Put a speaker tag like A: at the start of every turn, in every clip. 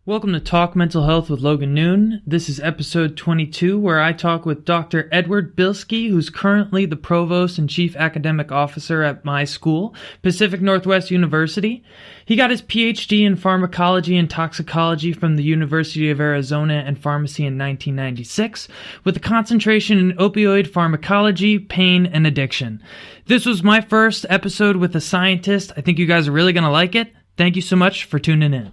A: Welcome to Talk Mental Health with Logan Noone. This is episode 22, where I talk with Dr. Edward Bilsky, who's currently the Provost and Chief Academic Officer at my school, Pacific Northwest University. He got his Ph.D. in Pharmacology and Toxicology from the University of Arizona and Pharmacy in 1996, with a concentration in opioid pharmacology, pain, and addiction. This was my first episode with a scientist. I think you guys are really going to like it. Thank you so much for tuning in.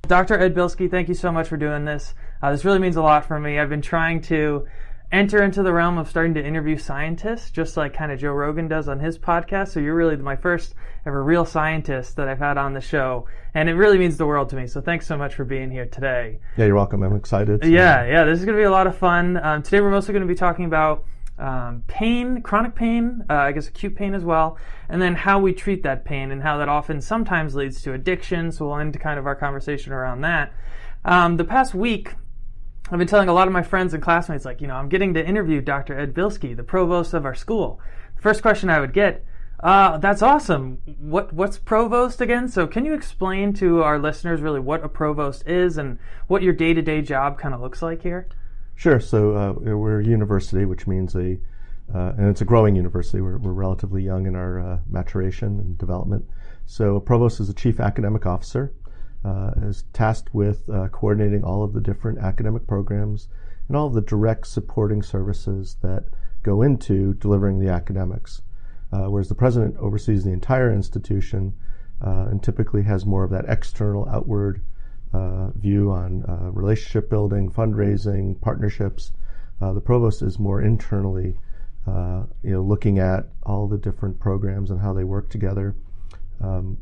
A: Dr. Ed Bilsky, thank you so much for doing this. This really means a lot for me. I've been trying to enter into the realm of starting to interview scientists, just like kind of Joe Rogan does on his podcast. So you're really my first ever real scientist that I've had on the show. And it really means the world to me. So thanks so much for being here today.
B: Yeah, you're welcome. I'm excited.
A: Yeah, this is going to be a lot of fun. Today we're mostly going to be talking about pain, chronic pain, I guess acute pain as well, and then how we treat that pain and how that often sometimes leads to addiction. So we'll end kind of our conversation around that. The past week, I've been telling a lot of my friends and classmates, I'm getting to interview Dr. Ed Bilsky, the provost of our school. The first question I would get, that's awesome. What's provost again? So can you explain to our listeners really what a provost is and what your day-to-day job kind of looks like here?
B: Sure. So we're a university, which means and it's a growing university. We're relatively young in our maturation and development. So a provost is a chief academic officer, is tasked with coordinating all of the different academic programs and all of the direct supporting services that go into delivering the academics. Whereas the president oversees the entire institution and typically has more of that external, outward view on relationship building, fundraising, partnerships. The provost is more internally, looking at all the different programs and how they work together,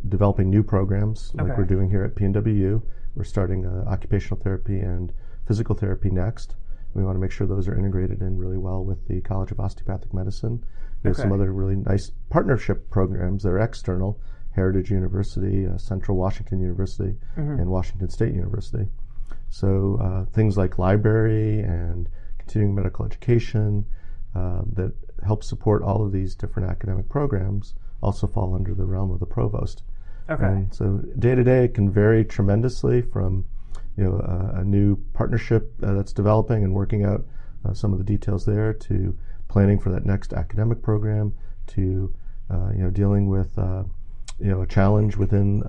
B: developing new programs like we're doing here at PNWU. We're starting occupational therapy and physical therapy next. We want to make sure those are integrated in really well with the College of Osteopathic Medicine. There's some other really nice partnership programs that are external. Heritage University, Central Washington University, and Washington State University. So things like library and continuing medical education that help support all of these different academic programs also fall under the realm of the provost. And so day to day it can vary tremendously from a new partnership that's developing and working out some of the details there to planning for that next academic program to dealing with a challenge within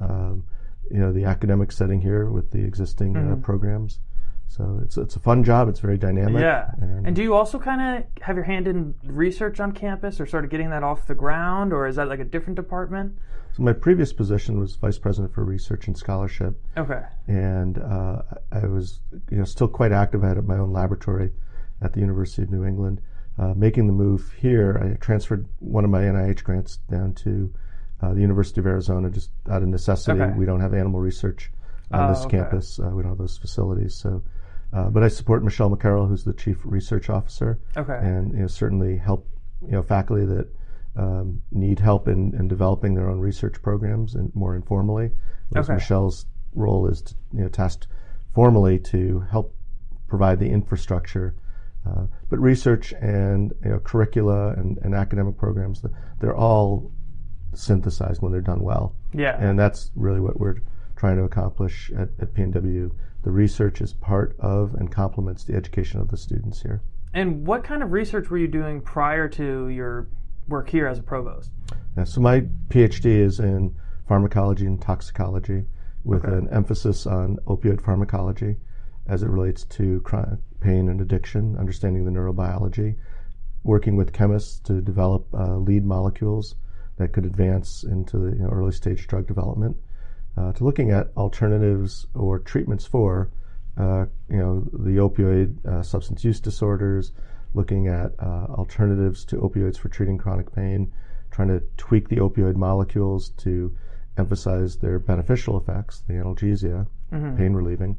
B: the academic setting here with the existing programs. So it's a fun job. It's very dynamic.
A: Yeah. And do you also kind of have your hand in research on campus or sort of getting that off the ground, or is that like a different department?
B: So my previous position was vice president for research and scholarship. And I was still quite active. I had my own laboratory at the University of New England. Making the move here, I transferred one of my NIH grants down to the University of Arizona, just out of necessity. We don't have animal research on this campus. We don't have those facilities. So, but I support Michelle McCarroll, who's the chief research officer, and certainly help faculty that need help in developing their own research programs and more informally. Whereas Michelle's role is to tasked formally to help provide the infrastructure. But research and curricula and academic programs, they're all synthesized when they're done well. And that's really what we're trying to accomplish at PNWU. The research is part of and complements the education of the students here.
A: And what kind of research were you doing prior to your work here as a provost?
B: So my PhD is in pharmacology and toxicology with an emphasis on opioid pharmacology as it relates to chronic pain and addiction, understanding the neurobiology, working with chemists to develop lead molecules that could advance into the early stage drug development, to looking at alternatives or treatments for the opioid substance use disorders, looking at alternatives to opioids for treating chronic pain, trying to tweak the opioid molecules to emphasize their beneficial effects, the analgesia, pain relieving,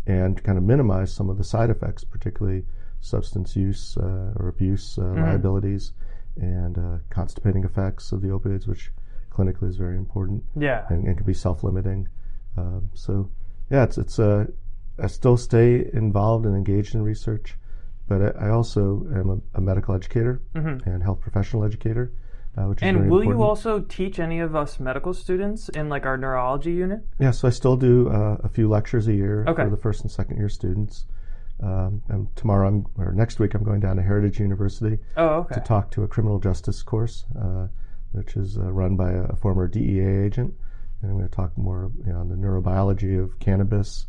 B: and kind of minimize some of the side effects, particularly substance use or abuse liabilities and constipating effects of the opioids, which clinically is very important and can be self-limiting. I still stay involved and engaged in research, but I also am a medical educator and health professional educator, which is
A: and
B: very
A: will
B: important.
A: you also teach any of us medical students in like our neurology unit?
B: Yeah, so I still do a few lectures a year
A: Okay.
B: for the first and second year students. And next week I'm going down to Heritage University to talk to a criminal justice course, which is run by a former DEA agent. And I'm going to talk more on the neurobiology of cannabis,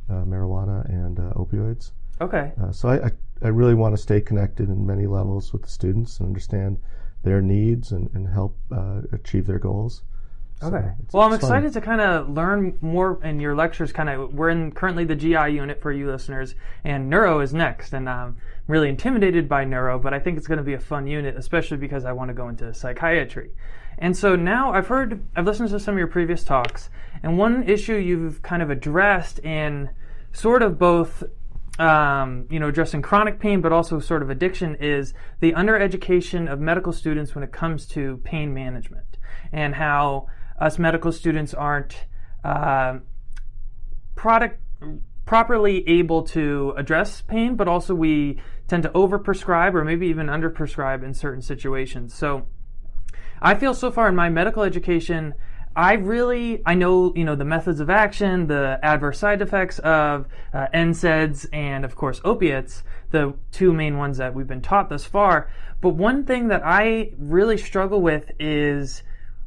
B: marijuana, and opioids.
A: Okay.
B: So I really want to stay connected in many levels with the students and understand their needs and help achieve their goals.
A: Okay.
B: So
A: Well, I'm excited to kind of learn more in your lectures. We're in currently the GI unit for you listeners, and neuro is next. And I'm really intimidated by neuro, but I think it's going to be a fun unit, especially because I want to go into psychiatry. And so now I've listened to some of your previous talks, and one issue you've kind of addressed in sort of both addressing chronic pain, but also sort of addiction, is the undereducation of medical students when it comes to pain management, and how us medical students aren't properly able to address pain, but also we tend to overprescribe or maybe even underprescribe in certain situations. So I feel so far in my medical education, I know, the methods of action, the adverse side effects of NSAIDs and, of course, opiates, the two main ones that we've been taught thus far. But one thing that I really struggle with is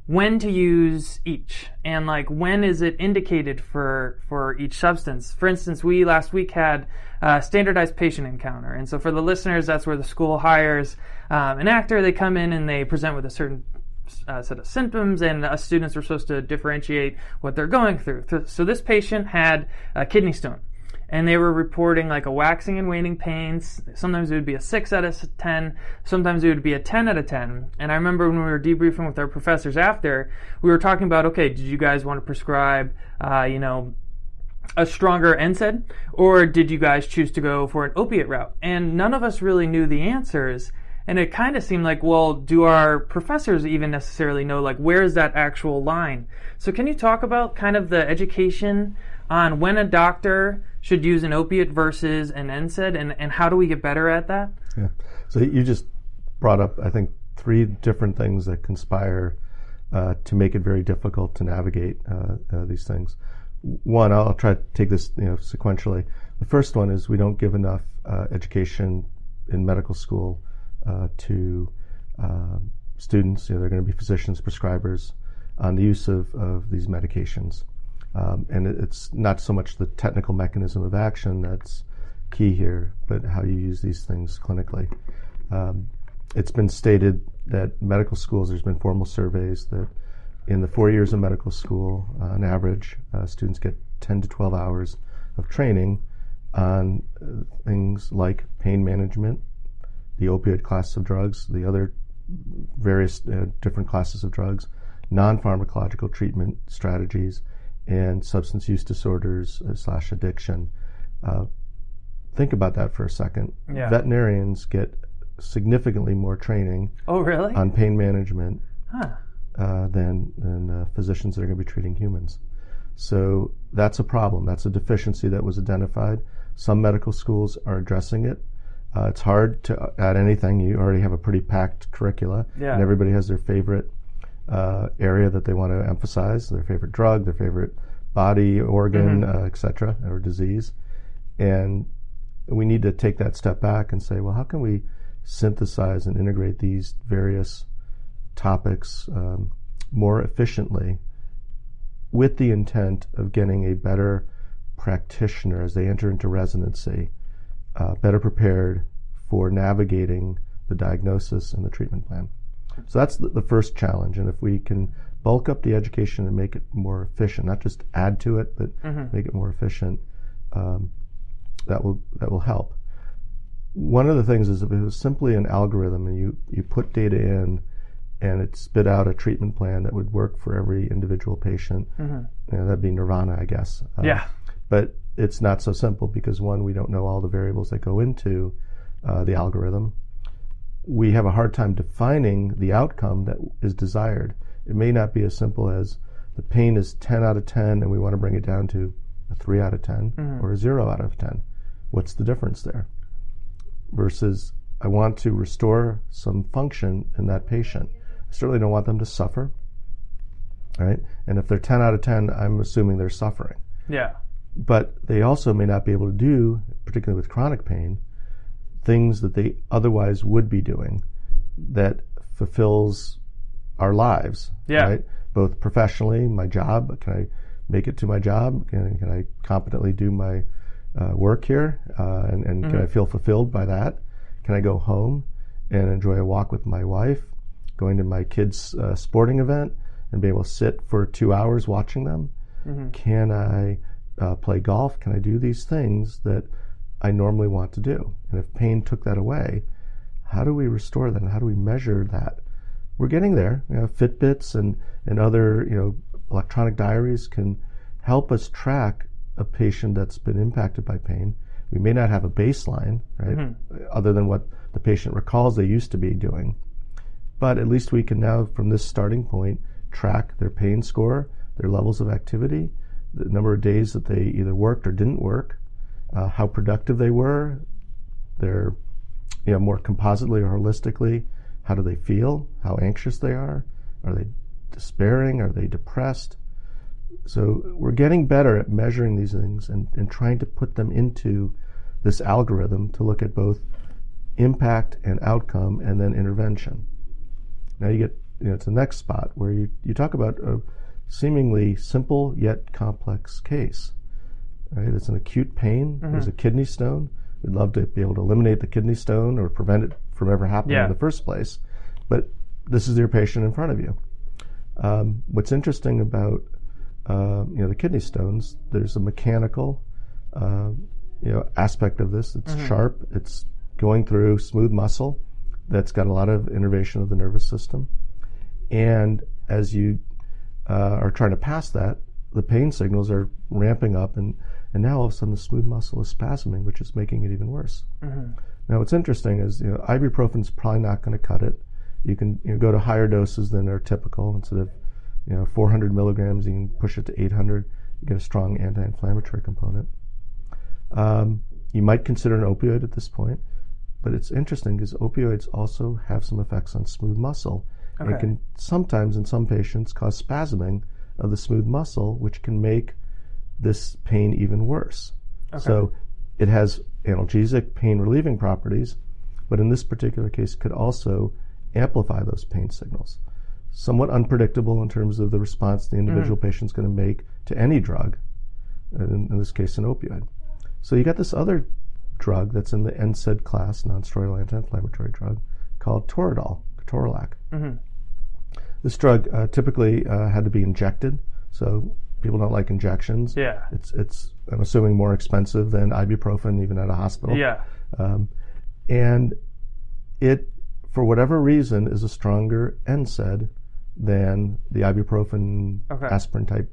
A: when to use each, and like when is it indicated for each substance. For instance, we last week had a standardized patient encounter, and so for the listeners, that's where the school hires an actor. They come in and they present with a certain set of symptoms, and us students are supposed to differentiate what they're going through. So this patient had a kidney stone, and they were reporting like a waxing and waning pains. Sometimes it would be a 6 out of 10, sometimes it would be a 10 out of 10. And I remember when we were debriefing with our professors after, we were talking about, okay, did you guys want to prescribe, a stronger NSAID, or did you guys choose to go for an opiate route? And none of us really knew the answers. And it kind of seemed like, well, do our professors even necessarily know, like, where is that actual line? So can you talk about kind of the education on when a doctor should use an opiate versus an NSAID, and how do we get better at that?
B: Yeah. So you just brought up, I think, 3 different things that conspire to make it very difficult to navigate these things. One, I'll try to take this sequentially. The first one is we don't give enough education in medical school to students. They're going to be physicians, prescribers, on the use of these medications. And it's not so much the technical mechanism of action that's key here, but how you use these things clinically. It's been stated that medical schools, there's been formal surveys that in the 4 years of medical school, on average, students get 10 to 12 hours of training on things like pain management, the opioid class of drugs, the other various different classes of drugs, non-pharmacological treatment strategies, and substance use disorders / addiction. Think about that for a second.
A: Yeah.
B: Veterinarians get significantly more training on pain management than physicians that are going to be treating humans. So that's a problem. That's a deficiency that was identified. Some medical schools are addressing it. It's hard to add anything. You already have a pretty packed curricula, and everybody has their favorite area that they want to emphasize, their favorite drug, their favorite body organ, etc., or disease. And we need to take that step back and say, well, how can we synthesize and integrate these various topics more efficiently with the intent of getting a better practitioner as they enter into residency, better prepared for navigating the diagnosis and the treatment plan. So that's the first challenge. And if we can bulk up the education and make it more efficient, not just add to it, but make it more efficient, that will help. One of the things is if it was simply an algorithm and you put data in and it spit out a treatment plan that would work for every individual patient, that'd be nirvana, I guess. But it's not so simple because, one, we don't know all the variables that go into the algorithm. We have a hard time defining the outcome that is desired. It may not be as simple as the pain is 10 out of 10 and we want to bring it down to a 3 out of 10 or a 0 out of 10. What's the difference there? Versus I want to restore some function in that patient. I certainly don't want them to suffer, right? And if they're 10 out of 10, I'm assuming they're suffering.
A: Yeah.
B: But they also may not be able to do, particularly with chronic pain, things that they otherwise would be doing that fulfills our lives, right? Both professionally, my job, can I make it to my job? Can I competently do my work here? And can I feel fulfilled by that? Can I go home and enjoy a walk with my wife, going to my kids' sporting event and be able to sit for 2 hours watching them? Can I play golf? Can I do these things that I normally want to do? And if pain took that away, how do we restore that? And how do we measure that? We're getting there. Fitbits and other electronic diaries can help us track a patient that's been impacted by pain. We may not have a baseline, right, other than what the patient recalls they used to be doing. But at least we can now, from this starting point, track their pain score, their levels of activity, the number of days that they either worked or didn't work, how productive they were, their, more compositely or holistically, how do they feel, how anxious they are they despairing, are they depressed? So we're getting better at measuring these things and trying to put them into this algorithm to look at both impact and outcome and then intervention. Now you get to the next spot where you talk about a seemingly simple yet complex case. Right? It's an acute pain. There's a kidney stone. We'd love to be able to eliminate the kidney stone or prevent it from ever happening in the first place. But this is your patient in front of you. What's interesting about the kidney stones, there's a mechanical aspect of this. It's sharp. It's going through smooth muscle that's got a lot of innervation of the nervous system. And as you are trying to pass that, the pain signals are ramping up, and now all of a sudden the smooth muscle is spasming, which is making it even worse. Now what's interesting is ibuprofen is probably not going to cut it. You can go to higher doses than are typical. Instead of 400 milligrams, you can push it to 800. You get a strong anti-inflammatory component. You might consider an opioid at this point, but it's interesting because opioids also have some effects on smooth muscle. Okay. And can sometimes, in some patients, cause spasming of the smooth muscle, which can make this pain even worse. Okay. So it has analgesic, pain-relieving properties, but in this particular case could also amplify those pain signals. Somewhat unpredictable in terms of the response the individual patient's going to make to any drug, in this case an opioid. So you got this other drug that's in the NSAID class, non-steroidal anti-inflammatory drug, called Toradol, ketorolac. This drug typically had to be injected, so people don't like injections. Yeah. It's I'm assuming more expensive than ibuprofen even at a hospital. Yeah. And it, for whatever reason, is a stronger NSAID than the ibuprofen, aspirin type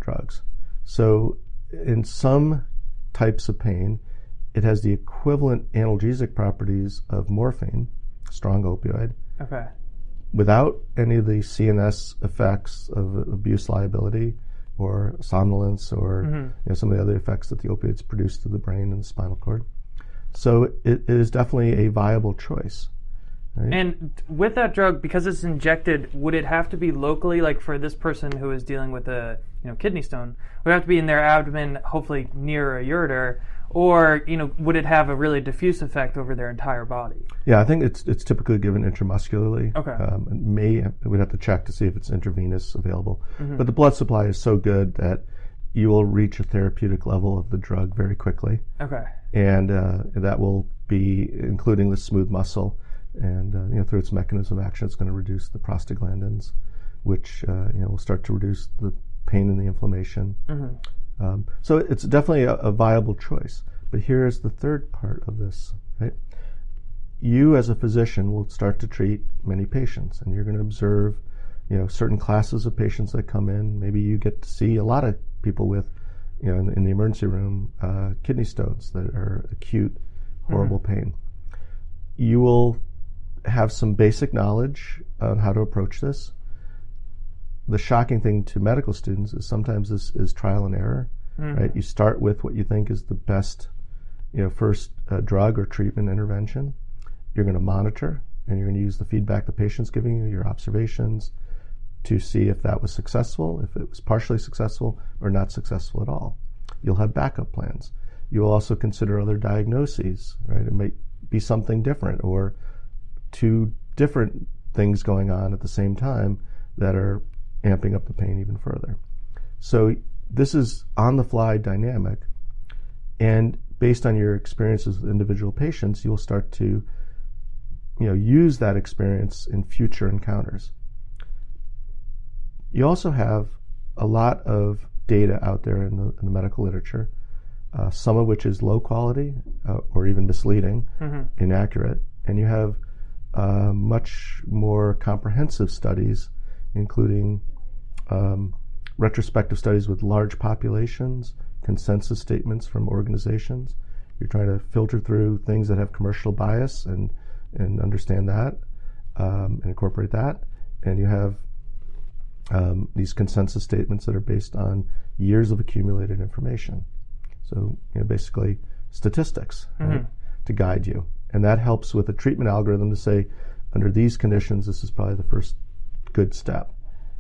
B: drugs. So in some types of pain, it has the equivalent analgesic properties of morphine, strong opioid, without any of the CNS effects of abuse liability or somnolence or some of the other effects that the opioids produce to the brain and the spinal cord. So it is definitely a viable choice. Right?
A: And with that drug, because it's injected, would it have to be locally, like for this person who is dealing with a kidney stone, would it have to be in their abdomen, hopefully near a ureter, or would it have a really diffuse effect over their entire body?
B: Yeah, I think it's typically given intramuscularly. We'd have to check to see if it's intravenous available. But the blood supply is so good that you will reach a therapeutic level of the drug very quickly. And that will be including the smooth muscle. And through its mechanism of action, it's going to reduce the prostaglandins, which will start to reduce the pain and the inflammation. So it's definitely a viable choice. But here's the third part of this, right? You as a physician will start to treat many patients, and you're going to observe certain classes of patients that come in. Maybe you get to see a lot of people with in the emergency room kidney stones that are acute, horrible pain. You will have some basic knowledge on how to approach this. The shocking thing to medical students is sometimes this is trial and error, right? You start with what you think is the best, first drug or treatment intervention. You're going to monitor. and you're going to use the feedback the patient's giving you, your observations, to see if that was successful, if it was partially successful or not successful at all. You'll have backup plans. You will also consider other diagnoses, right? It might be something different or two different things going on at the same time that are amping up the pain even further. So this is on-the-fly dynamic, and based on your experiences with individual patients, you'll start to use that experience in future encounters. You also have a lot of data out there in the medical literature, some of which is low quality or even misleading, inaccurate, and you have much more comprehensive studies, including retrospective studies with large populations, consensus statements from organizations. You're trying to filter through things that have commercial bias and understand that and incorporate that. And you have these consensus statements that are based on years of accumulated information. So basically statistics, right, to guide you. And that helps with a treatment algorithm to say, under these conditions, this is probably the first good step.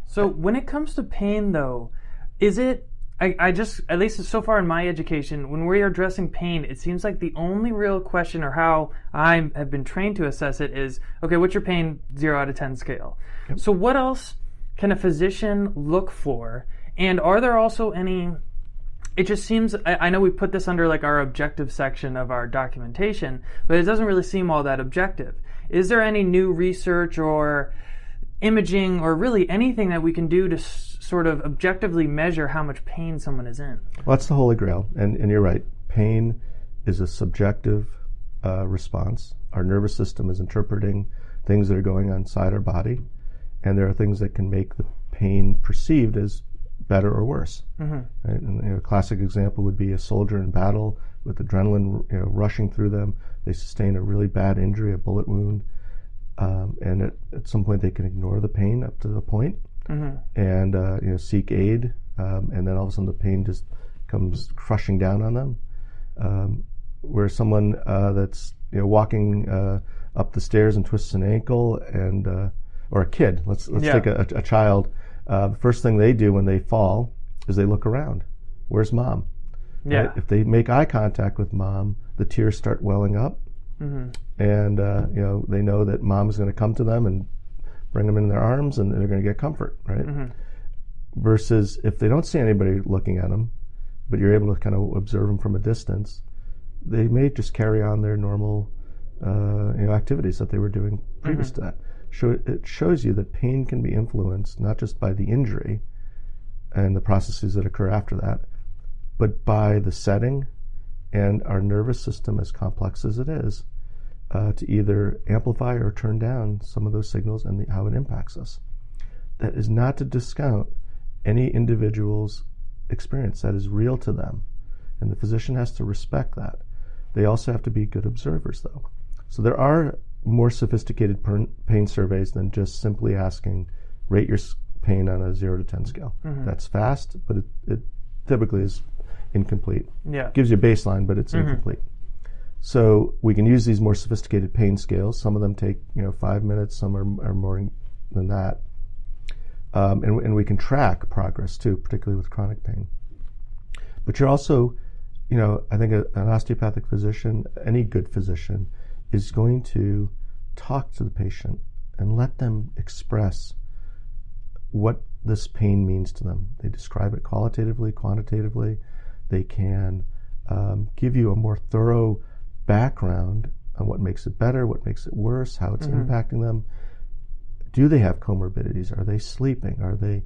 A: So when it comes to pain, though, is it, I just, at least so far in my education, when we are addressing pain, it seems like the only real question, or how I have been trained to assess it, is, okay, what's your pain 0 out of 10 scale? Yep. So what else can a physician look for? And are there also any, it just seems, I know we put this under like our objective section of our documentation, but it doesn't really seem all that objective. Is there any new research or imaging or really anything that we can do to sort of objectively measure how much pain someone is in?
B: Well, that's the holy grail, and you're right. Pain is a subjective response. Our nervous system is interpreting things that are going on inside our body, and there are things that can make the pain perceived as better or worse. Right? And a classic example would be a soldier in battle with adrenaline rushing through them. They sustain a really bad injury, a bullet wound, and at some point they can ignore the pain up to a point, and seek aid, and then all of a sudden the pain just comes crushing down on them. Where someone that's walking up the stairs and twists an ankle, and or a kid, let's take a child. The first thing they do when they fall is they look around. Where's mom?
A: Yeah.
B: Right? If they make eye contact with mom, the tears start welling up, and they know that mom is going to come to them and bring them in their arms, and they're going to get comfort, right? Versus if they don't see anybody looking at them, but you're able to kind of observe them from a distance, they may just carry on their normal activities that they were doing previous to that. It shows you that pain can be influenced not just by the injury and the processes that occur after that, but by the setting and our nervous system, as complex as it is, to either amplify or turn down some of those signals and how it impacts us. That is not to discount any individual's experience. That is real to them, and the physician has to respect that. They also have to be good observers, though. So there are more sophisticated pain surveys than just simply asking, rate your pain on a 0 to 10 scale. That's fast, but it typically is incomplete.
A: Yeah.
B: It gives you a baseline, but it's incomplete. So we can use these more sophisticated pain scales. Some of them take 5 minutes, some are more than that. And we can track progress too, particularly with chronic pain. But you're also, I think an osteopathic physician, any good physician, is going to talk to the patient and let them express what this pain means to them. They describe it qualitatively, quantitatively. They can give you a more thorough background on what makes it better, what makes it worse, how it's impacting them. Do they have comorbidities? Are they sleeping? Are they,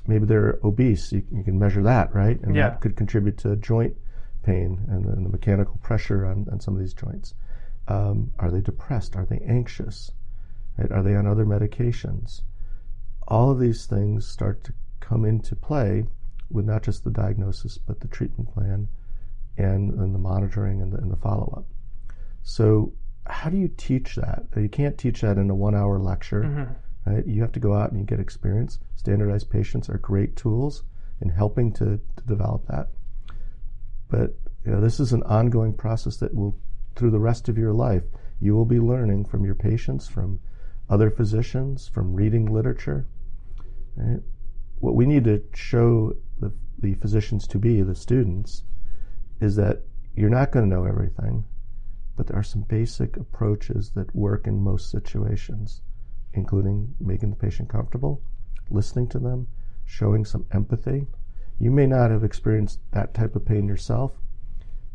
B: maybe they're obese. You can measure that, right? And that could contribute to joint pain and the mechanical pressure on some of these joints. Are they depressed? Are they anxious? Right? Are they on other medications? All of these things start to come into play with not just the diagnosis, but the treatment plan and the monitoring and the follow-up. So how do you teach that? You can't teach that in a 1-hour lecture. Right? You have to go out and you get experience. Standardized patients are great tools in helping to develop that. But this is an ongoing process that will, through the rest of your life, You will be learning from your patients, from other physicians, from reading literature. Right? What we need to show the physicians to be, the students, is that you're not going to know everything, but there are some basic approaches that work in most situations, including making the patient comfortable, listening to them, showing some empathy. You may not have experienced that type of pain yourself,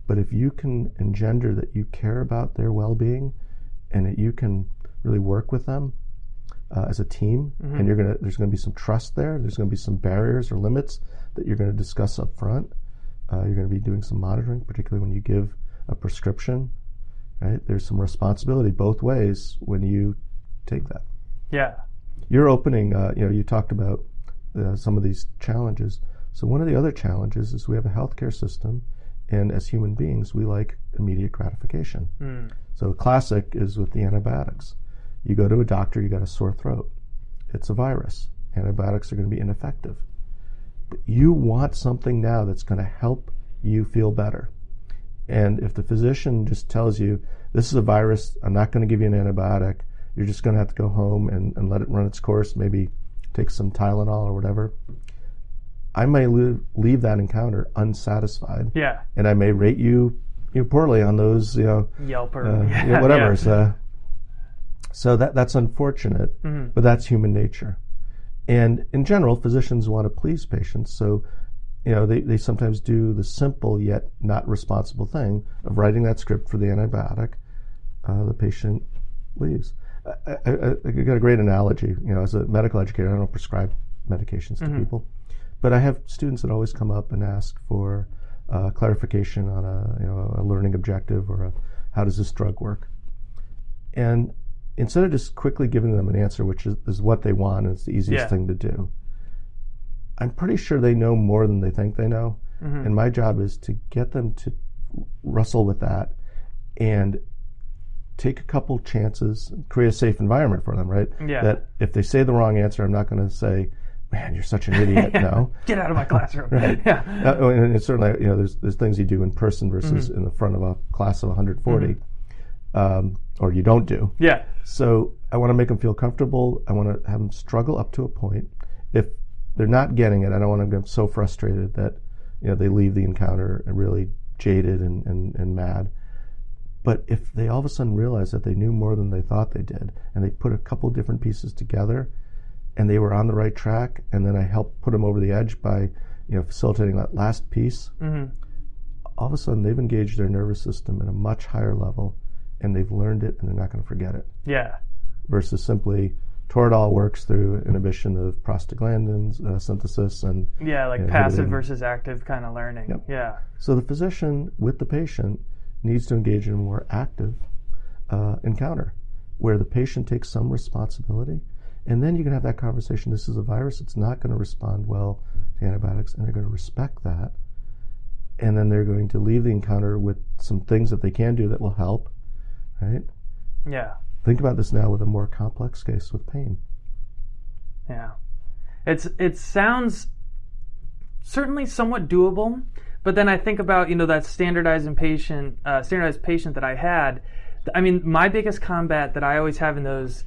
B: but if you can engender that you care about their well-being and that you can really work with them as a team, and there's going to be some trust there, there's going to be some barriers or limits that you're going to discuss up front. You're going to be doing some monitoring, particularly when you give a prescription, right? There's some responsibility both ways when you take that.
A: Yeah.
B: You're opening, you talked about some of these challenges. So one of the other challenges is we have a healthcare system, and as human beings, we like immediate gratification. So a classic is with the antibiotics. You go to a doctor, you got a sore throat. It's a virus. Antibiotics are going to be ineffective. But you want something now that's going to help you feel better. And if the physician just tells you, this is a virus, I'm not going to give you an antibiotic, you're just going to have to go home and let it run its course, maybe take some Tylenol or whatever, I may leave that encounter unsatisfied.
A: Yeah.
B: And I may rate you poorly on those,
A: Yelp or
B: whatever.
A: Yeah.
B: So that's unfortunate, but that's human nature. And in general, physicians want to please patients, so they sometimes do the simple yet not responsible thing of writing that script for the antibiotic. The patient leaves. I got a great analogy. As a medical educator, I don't prescribe medications to people, but I have students that always come up and ask for clarification on a learning objective or how does this drug work. And instead of just quickly giving them an answer, which is what they want, and it's the easiest thing to do, I'm pretty sure they know more than they think they know. And my job is to get them to wrestle with that and take a couple chances, create a safe environment for them, right?
A: Yeah.
B: That if they say the wrong answer, I'm not going to say, man, you're such an idiot. No.
A: Get out of my classroom.
B: Right.
A: Yeah.
B: And it's certainly, there's things you do in person versus in the front of a class of 140. Or you don't do.
A: Yeah.
B: So I want to make them feel comfortable. I want to have them struggle up to a point. If they're not getting it, I don't want to get so frustrated that they leave the encounter really jaded and mad. But if they all of a sudden realize that they knew more than they thought they did, and they put a couple different pieces together, and they were on the right track, and then I helped put them over the edge by facilitating that last piece, all of a sudden they've engaged their nervous system at a much higher level, and they've learned it, and they're not going to forget it.
A: Yeah.
B: Versus simply, Toradol works through inhibition of prostaglandins synthesis and
A: passive versus active kind of learning.
B: Yep.
A: Yeah.
B: So the physician with the patient needs to engage in a more active encounter, where the patient takes some responsibility, and then you can have that conversation. This is a virus; it's not going to respond well to antibiotics, and they're going to respect that. And then they're going to leave the encounter with some things that they can do that will help. Right?
A: Yeah.
B: Think about this now with a more complex case with pain.
A: Yeah. It sounds certainly somewhat doable, but then I think about, that standardized patient that I had. I mean, my biggest combat that I always have in those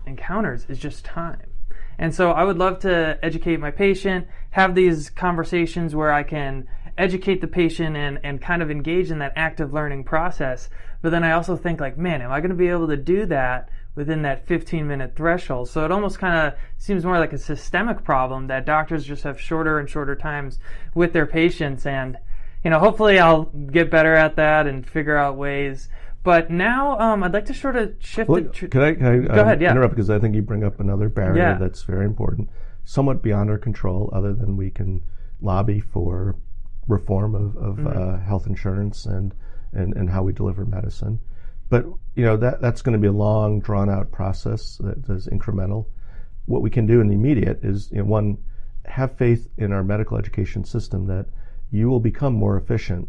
A: encounters is just time. And so I would love to educate my patient, have these conversations where I can educate the patient and kind of engage in that active learning process. But then I also think man, am I going to be able to do that within that 15-minute threshold? So it almost kind of seems more like a systemic problem that doctors just have shorter and shorter times with their patients. And, hopefully I'll get better at that and figure out ways. But now I'd like to sort of shift.
B: Can I
A: go ahead,
B: interrupt, because I think you bring up another barrier that's very important, somewhat beyond our control, other than we can lobby for reform of health insurance and how we deliver medicine. But that's going to be a long, drawn-out process that is incremental. What we can do in the immediate is, one, have faith in our medical education system that you will become more efficient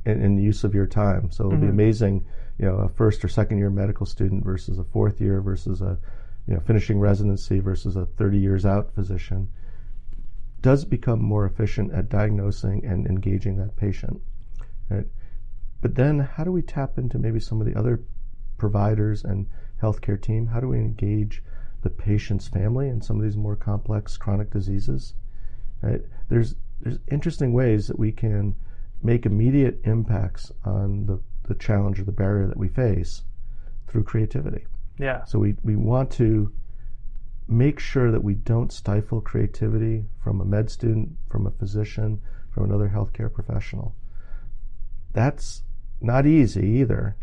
B: in the use of your time. So it'll be amazing, a first or second year medical student versus a fourth year versus a finishing residency versus a 30 years out physician does become more efficient at diagnosing and engaging that patient. Right? But then how do we tap into maybe some of the other providers and healthcare team, how do we engage the patient's family in some of these more complex chronic diseases? Right? There's interesting ways that we can make immediate impacts on the challenge or the barrier that we face through creativity.
A: Yeah.
B: So we want to make sure that we don't stifle creativity from a med student, from a physician, from another healthcare professional. That's not easy either,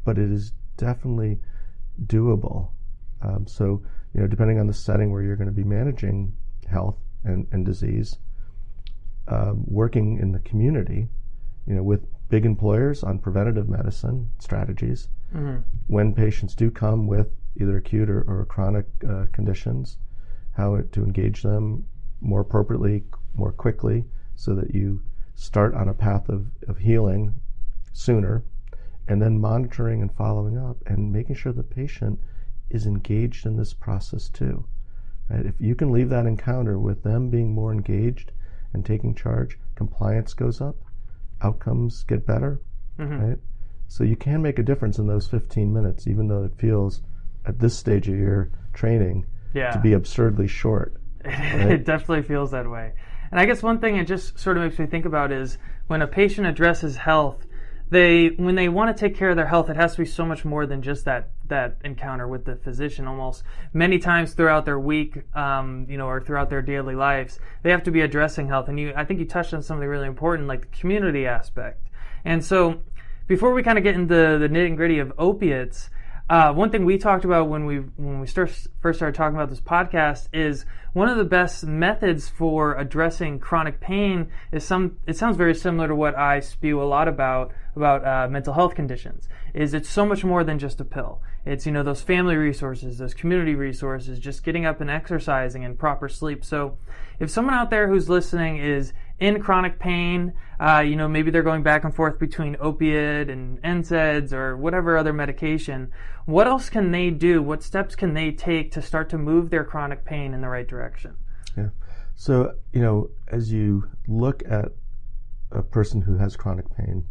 B: but it is definitely doable. So, depending on the setting where you're going to be managing health and disease, working in the community, with big employers on preventative medicine strategies, when patients do come with either acute or chronic conditions, how to engage them more appropriately, more quickly, so that you start on a path of healing sooner, and then monitoring and following up and making sure the patient is engaged in this process too. Right? If you can leave that encounter with them being more engaged and taking charge, compliance goes up, outcomes get better, right? So you can make a difference in those 15 minutes, even though it feels at this stage of your training to be absurdly short. Right?
A: It definitely feels that way. And I guess one thing it just sort of makes me think about is when a patient addresses health, when they want to take care of their health, it has to be so much more than just that encounter with the physician. Almost many times throughout their week, or throughout their daily lives, they have to be addressing health. And I think you touched on something really important, like the community aspect. And so, before we kind of get into the nitty gritty of opiates, one thing we talked about when we first started talking about this podcast is one of the best methods for addressing chronic pain is it sounds very similar to what I spew a lot about mental health conditions. It's so much more than just a pill. It's those family resources, those community resources, just getting up and exercising and proper sleep. So if someone out there who's listening is in chronic pain, maybe they're going back and forth between opiate and NSAIDs or whatever other medication, what else can they do? What steps can they take to start to move their chronic pain in the right direction?
B: Yeah. So, as you look at a person who has chronic pain,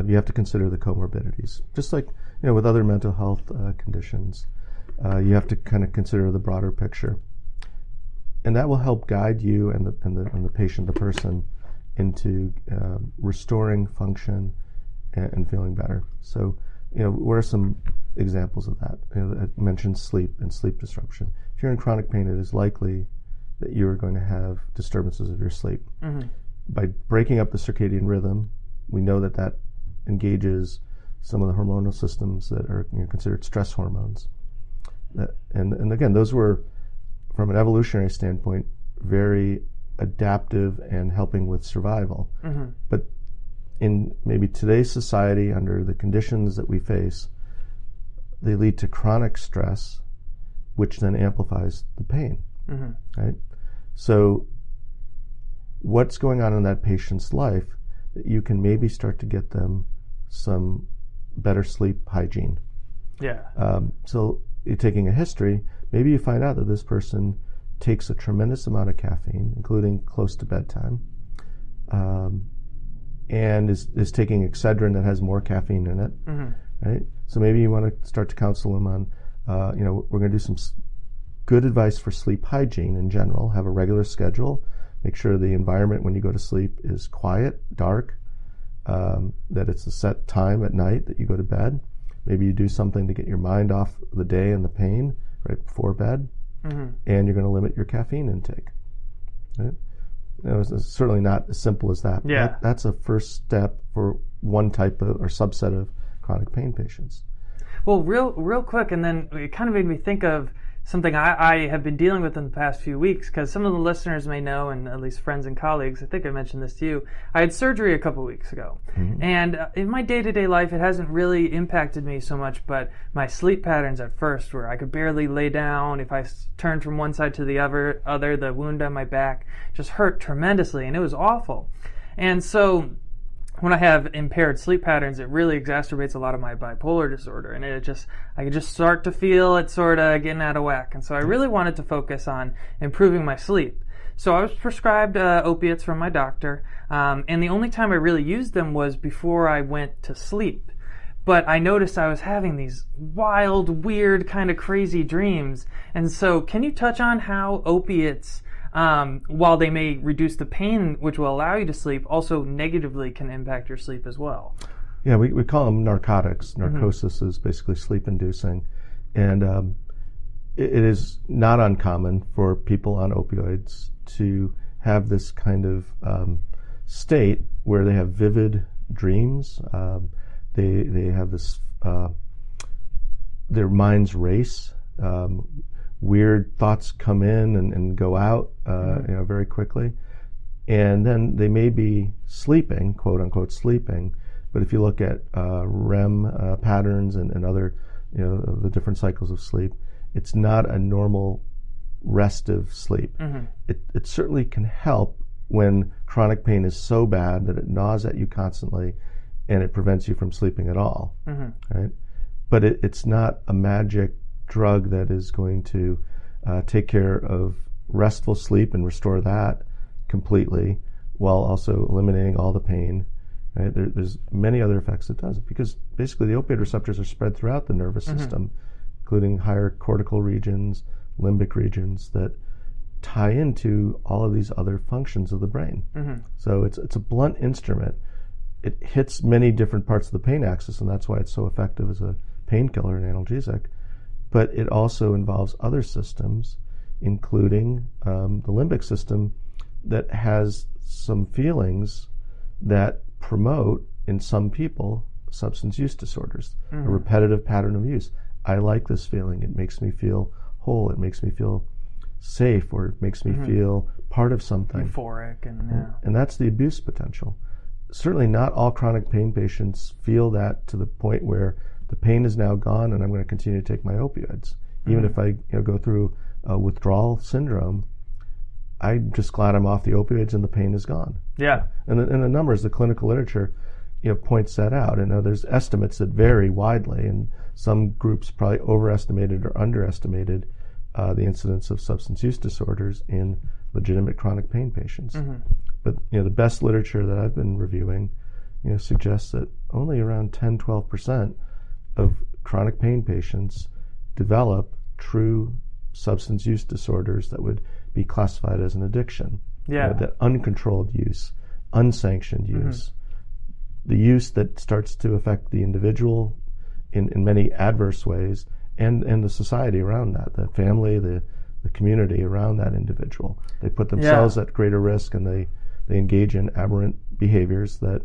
B: you have to consider the comorbidities. Just like, with other mental health conditions, you have to kind of consider the broader picture. And that will help guide you and the patient, the person, into restoring function and feeling better. So, what are some examples of that? I mentioned sleep and sleep disruption. If you're in chronic pain, it is likely that you're going to have disturbances of your sleep. By breaking up the circadian rhythm, we know that engages some of the hormonal systems that are considered stress hormones. And again, those were, from an evolutionary standpoint, very adaptive and helping with survival. But in maybe today's society, under the conditions that we face, they lead to chronic stress, which then amplifies the pain. Right? So what's going on in that patient's life that you can maybe start to get them some better sleep hygiene? So you're taking a history, maybe you find out that this person takes a tremendous amount of caffeine, including close to bedtime, and is taking Excedrin that has more caffeine in it, right? So maybe you want to start to counsel them on, we're going to do some good advice for sleep hygiene in general. Have a regular schedule. Make sure the environment when you go to sleep is quiet, dark, that it's a set time at night that you go to bed. Maybe you do something to get your mind off the day and the pain right before bed, and you're going to limit your caffeine intake. Right? It's certainly not as simple as that. That's a first step for one type of or subset of chronic pain patients.
A: Well, real quick, and then it kind of made me think of something I have been dealing with in the past few weeks, because some of the listeners may know, and at least friends and colleagues, I think I mentioned this to you, I had surgery a couple weeks ago. And in my day-to-day life, it hasn't really impacted me so much, but my sleep patterns at first, where I could barely lay down, if I turned from one side to the other, the wound on my back just hurt tremendously, and it was awful. And so when I have impaired sleep patterns, it really exacerbates a lot of my bipolar disorder, and I could just start to feel it sort of getting out of whack. And so I really wanted to focus on improving my sleep. So I was prescribed opiates from my doctor, and the only time I really used them was before I went to sleep. but I noticed I was having these wild, weird, kind of crazy dreams. And so can you touch on how opiates, while they may reduce the pain, which will allow you to sleep, also negatively can impact your sleep as well?
B: Yeah, we call them narcotics. Narcosis is basically sleep-inducing. And it is not uncommon for people on opioids to have this kind of state where they have vivid dreams. They have this, their minds race. Weird thoughts come in and go out, very quickly. And then they may be sleeping, quote unquote sleeping, but if you look at REM patterns and other, the different cycles of sleep, it's not a normal restive sleep. It certainly can help when chronic pain is so bad that it gnaws at you constantly and it prevents you from sleeping at all, right? But it's not a magic drug that is going to take care of restful sleep and restore that completely while also eliminating all the pain. Right? There's many other effects it does, because basically the opioid receptors are spread throughout the nervous system, including higher cortical regions, limbic regions that tie into all of these other functions of the brain. So it's a blunt instrument. It hits many different parts of the pain axis, and that's why it's so effective as a painkiller and analgesic. But it also involves other systems, including the limbic system, that has some feelings that promote, in some people, substance use disorders, a repetitive pattern of use. I like this feeling. It makes me feel whole. It makes me feel safe, or it makes me feel part of something.
A: Euphoric.
B: And that's the abuse potential. Certainly not all chronic pain patients feel that to the point where the pain is now gone and I'm going to continue to take my opioids. Even if I go through a withdrawal syndrome, I'm just glad I'm off the opioids and the pain is gone.
A: Yeah.
B: And the numbers, the clinical literature, points that out. And there's estimates that vary widely, and some groups probably overestimated or underestimated the incidence of substance use disorders in legitimate chronic pain patients. But the best literature that I've been reviewing suggests that only around 10-12% of chronic pain patients develop true substance use disorders that would be classified as an addiction. That uncontrolled use, unsanctioned use, the use that starts to affect the individual in many adverse ways, and the society around that, the family, the community around that individual. They put themselves at greater risk, and they engage in aberrant behaviors that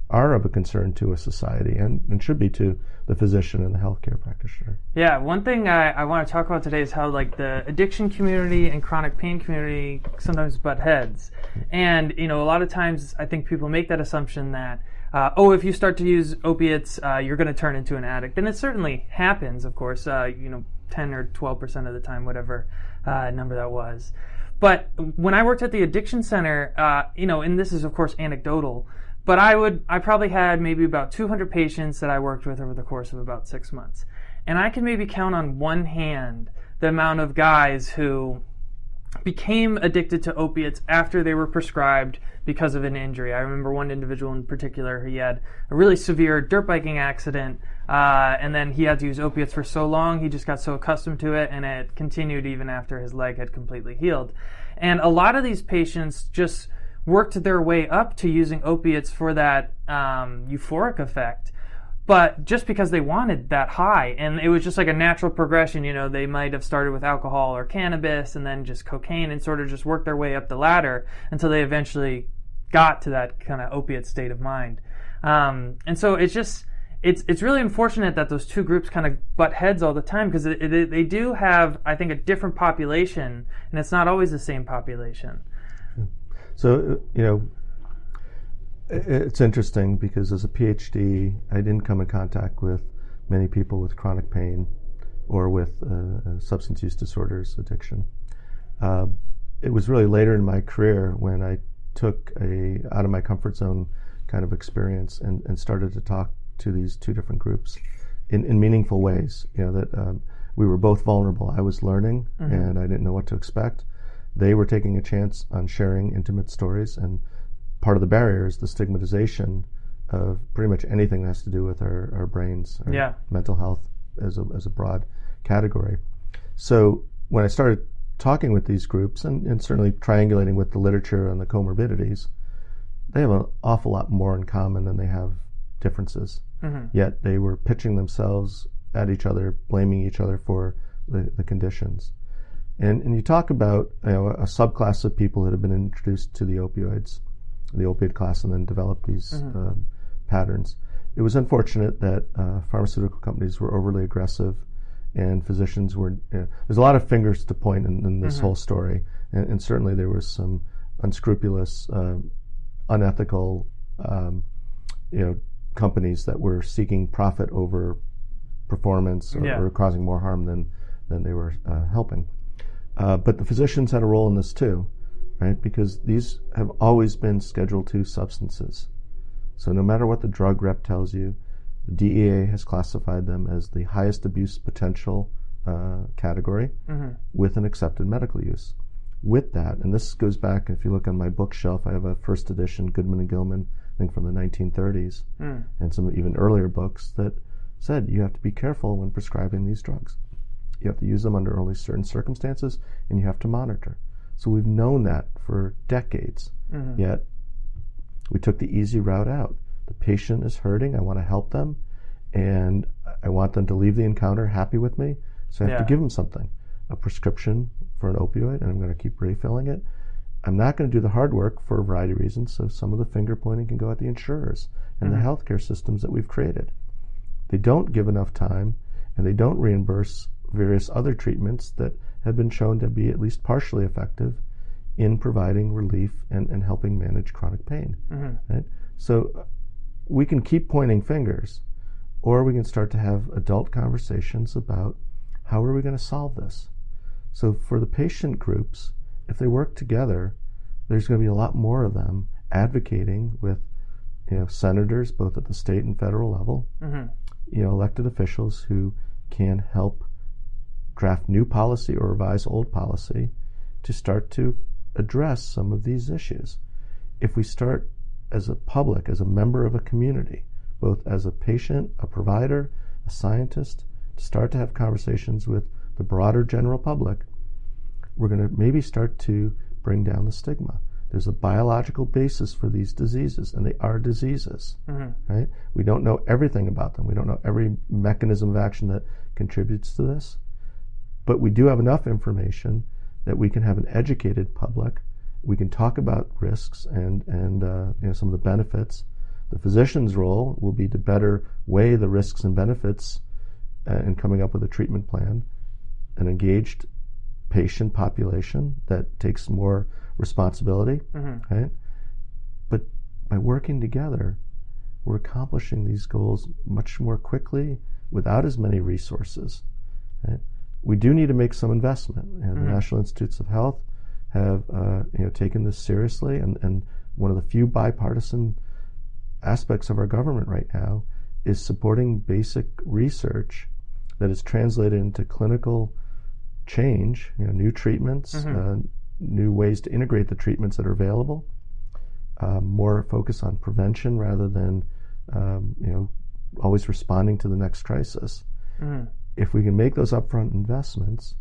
B: are of a concern to a society and should be to the physician and the healthcare practitioner.
A: Yeah, one thing I want to talk about today is how the addiction community and chronic pain community sometimes butt heads. And, a lot of times I think people make that assumption that, if you start to use opiates, you're going to turn into an addict. And it certainly happens, of course, 10 or 12% of the time, whatever number that was. But when I worked at the addiction center, and this is, of course, anecdotal, but I probably had maybe about 200 patients that I worked with over the course of about 6 months. And I can maybe count on one hand the amount of guys who became addicted to opiates after they were prescribed because of an injury. I remember one individual in particular, he had a really severe dirt biking accident, and then he had to use opiates for so long, he just got so accustomed to it, and it continued even after his leg had completely healed. And a lot of these patients just worked their way up to using opiates for that euphoric effect, but just because they wanted that high. And it was just like a natural progression. They might have started with alcohol or cannabis and then just cocaine and sort of just worked their way up the ladder until they eventually got to that kind of opiate state of mind. And so it's really unfortunate that those two groups kind of butt heads all the time, because they do have, I think, a different population, and it's not always the same population.
B: So, it's interesting because as a Ph.D., I didn't come in contact with many people with chronic pain or with substance use disorders, addiction. It was really later in my career when I took a out of my comfort zone kind of experience and started to talk to these two different groups in meaningful ways. That we were both vulnerable. I was learning and I didn't know what to expect. They were taking a chance on sharing intimate stories, and part of the barrier is the stigmatization of pretty much anything that has to do with our brains, our mental health as a broad category. So when I started talking with these groups and certainly triangulating with the literature on the comorbidities, they have an awful lot more in common than they have differences. Yet they were pitching themselves at each other, blaming each other for the conditions. And you talk about a subclass of people that have been introduced to the opioids, the opiate class, and then developed these patterns. It was unfortunate that pharmaceutical companies were overly aggressive and physicians were, there's a lot of fingers to point in this whole story. And certainly there was some unscrupulous, unethical, companies that were seeking profit over performance or causing more harm than they were helping. But the physicians had a role in this too, right? Because these have always been Schedule II substances. So no matter what the drug rep tells you, the DEA has classified them as the highest abuse potential category with an accepted medical use. With that, and this goes back, if you look on my bookshelf, I have a first edition Goodman and Gilman, I think from the 1930s, and some even earlier books that said you have to be careful when prescribing these drugs. You have to use them under only certain circumstances, and you have to monitor. So we've known that for decades, yet we took the easy route out. The patient is hurting, I want to help them, and I want them to leave the encounter happy with me, so I have to give them something, a prescription for an opioid, and I'm going to keep refilling it. I'm not going to do the hard work for a variety of reasons, so some of the finger pointing can go at the insurers and the healthcare systems that we've created. They don't give enough time, and they don't reimburse various other treatments that have been shown to be at least partially effective in providing relief and helping manage chronic pain. Right? So we can keep pointing fingers, or we can start to have adult conversations about how are we going to solve this. So for the patient groups, if they work together, there's going to be a lot more of them advocating with senators, both at the state and federal level, elected officials who can help draft new policy or revise old policy to start to address some of these issues. If we start as a public, as a member of a community, both as a patient, a provider, a scientist, to start to have conversations with the broader general public, we're going to maybe start to bring down the stigma. There's a biological basis for these diseases, and they are diseases, right? We don't know everything about them. We don't know every mechanism of action that contributes to this, but we do have enough information that we can have an educated public. We can talk about risks and some of the benefits. The physician's role will be to better weigh the risks and benefits in coming up with a treatment plan. An engaged patient population that takes more responsibility, right? But by working together, we're accomplishing these goals much more quickly without as many resources. Right? We do need to make some investment. The National Institutes of Health have taken this seriously, and one of the few bipartisan aspects of our government right now is supporting basic research that is translated into clinical change, new treatments, new ways to integrate the treatments that are available, more focus on prevention rather than always responding to the next crisis. If we can make those upfront investments,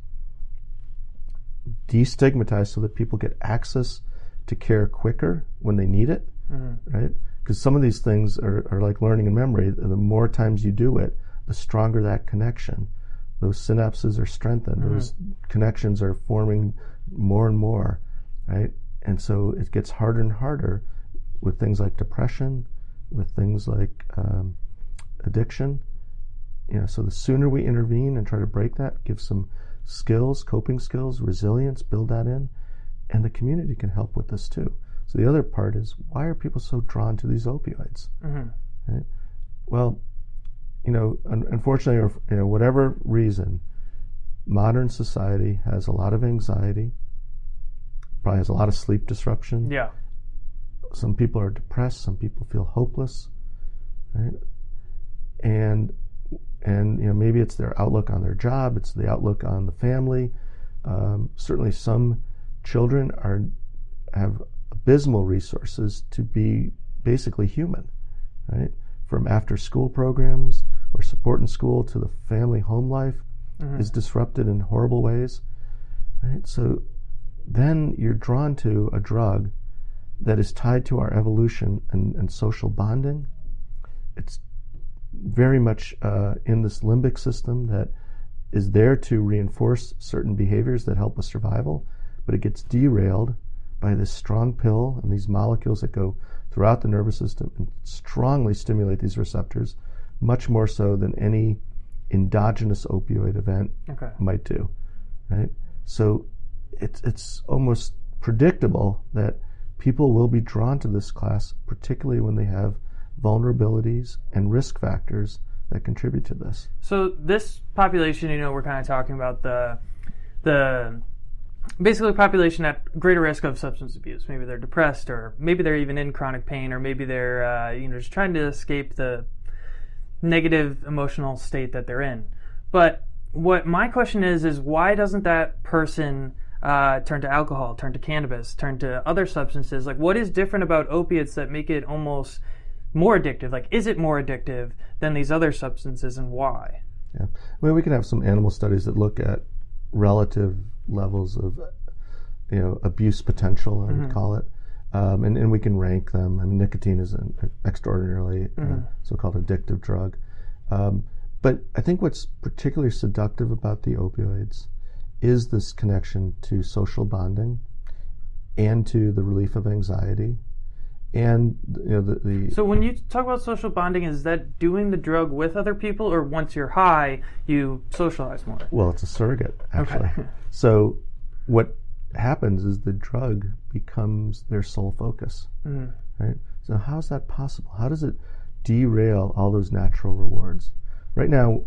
B: destigmatize so that people get access to care quicker when they need it, right? Because some of these things are like learning and memory. The more times you do it, the stronger that connection. Those synapses are strengthened. Those connections are forming more and more, right? And so it gets harder and harder with things like depression, with things like addiction. So the sooner we intervene and try to break that, give some skills, coping skills, resilience, build that in, and the community can help with this too. So the other part is, why are people so drawn to these opioids? Right? Well, unfortunately, or whatever reason, modern society has a lot of anxiety, probably has a lot of sleep disruption.
A: Yeah.
B: Some people are depressed, some people feel hopeless, right? And maybe it's their outlook on their job, it's the outlook on the family. Certainly some children have abysmal resources to be basically human, right? From after-school programs or support in school to the family home life is disrupted in horrible ways, right? So then you're drawn to a drug that is tied to our evolution and social bonding. It's very much in this limbic system that is there to reinforce certain behaviors that help with survival, but it gets derailed by this strong pill and these molecules that go throughout the nervous system and strongly stimulate these receptors, much more so than any endogenous opioid event might do, right? So it's almost predictable that people will be drawn to this class, particularly when they have vulnerabilities and risk factors that contribute to this.
A: So this population, we're kind of talking about the basically population at greater risk of substance abuse. Maybe they're depressed, or maybe they're even in chronic pain, or maybe they're just trying to escape the negative emotional state that they're in. But what my question is why doesn't that person turn to alcohol, turn to cannabis, turn to other substances? Like, what is different about opiates that make it almost more addictive? Like, is it more addictive than these other substances, and why?
B: Yeah, we can have some animal studies that look at relative levels of, abuse potential, I would call it, and we can rank them. I mean, nicotine is an extraordinarily so-called addictive drug, but I think what's particularly seductive about the opioids is this connection to social bonding and to the relief of anxiety. And
A: So when you talk about social bonding, is that doing the drug with other people, or once you're high, you socialize more?
B: Well, it's a surrogate, actually.
A: Okay.
B: So what happens is the drug becomes their sole focus, right? So how's that possible? How does it derail all those natural rewards? Right now,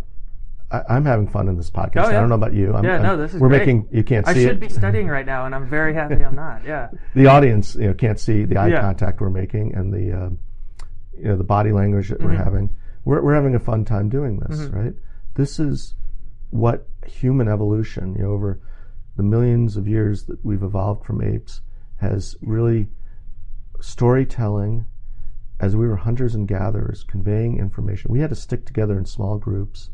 B: I'm having fun in this podcast. I don't know about you.
A: This is great.
B: You can't see it.
A: I should be studying right now, and I'm very happy I'm not. Yeah.
B: The audience, can't see the eye contact we're making and the body language that we're having. We're having a fun time doing this, right? This is what human evolution, over the millions of years that we've evolved from apes, has really storytelling. As we were hunters and gatherers, conveying information, we had to stick together in small groups.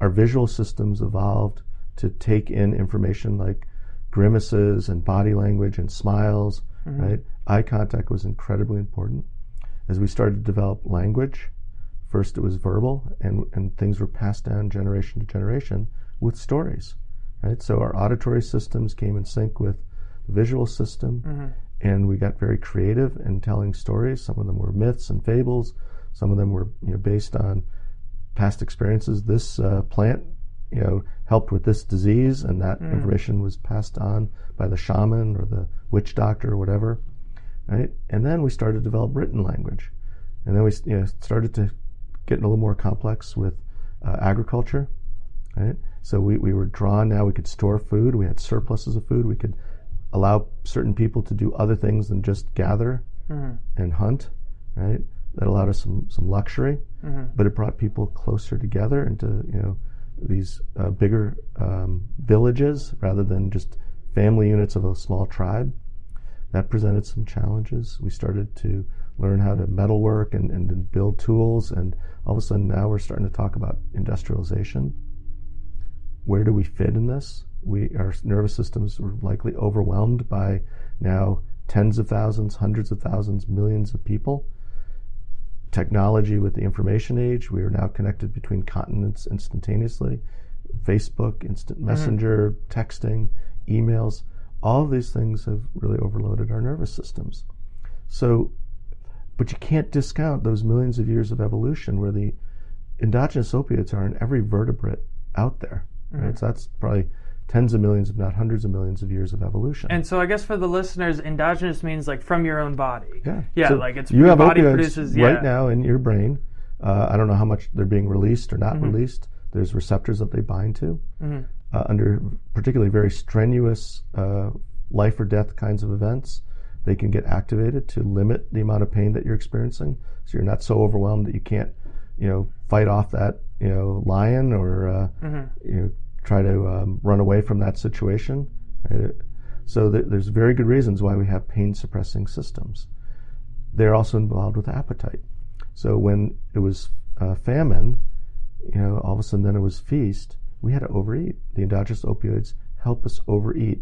B: Our visual systems evolved to take in information like grimaces and body language and smiles, right? Eye contact was incredibly important. As we started to develop language, first it was verbal, and things were passed down generation to generation with stories, right? So our auditory systems came in sync with the visual system, and we got very creative in telling stories. Some of them were myths and fables. Some of them were based on past experiences. This plant, helped with this disease, and that information was passed on by the shaman or the witch doctor or whatever, right? And then we started to develop written language, and then we started to get a little more complex with agriculture, right? So we were drawn. Now we could store food. We had surpluses of food. We could allow certain people to do other things than just gather and hunt, right? That allowed us some luxury, but it brought people closer together into these bigger villages rather than just family units of a small tribe. That presented some challenges. We started to learn how to metalwork and build tools, and all of a sudden now we're starting to talk about industrialization. Where do we fit in this? Our nervous systems were likely overwhelmed by now tens of thousands, hundreds of thousands, millions of people. Technology with the information age, we are now connected between continents instantaneously. Facebook, instant messenger, texting, emails, all of these things have really overloaded our nervous systems. So, but you can't discount those millions of years of evolution where the endogenous opiates are in every vertebrate out there, right? So that's probably tens of millions, if not hundreds of millions of years of evolution.
A: And so I guess for the listeners, endogenous means like from your own body. Yeah,
B: so
A: like it's
B: you
A: your
B: have
A: body
B: opioids
A: produces
B: right now in your brain. I don't know how much they're being released or not released. There's receptors that they bind to. Under particularly very strenuous life or death kinds of events, they can get activated to limit the amount of pain that you're experiencing. So you're not so overwhelmed that you can't, fight off that, lion or, try to run away from that situation. Right? So there's very good reasons why we have pain-suppressing systems. They're also involved with appetite. So when it was famine, all of a sudden then it was feast, we had to overeat. The endogenous opioids help us overeat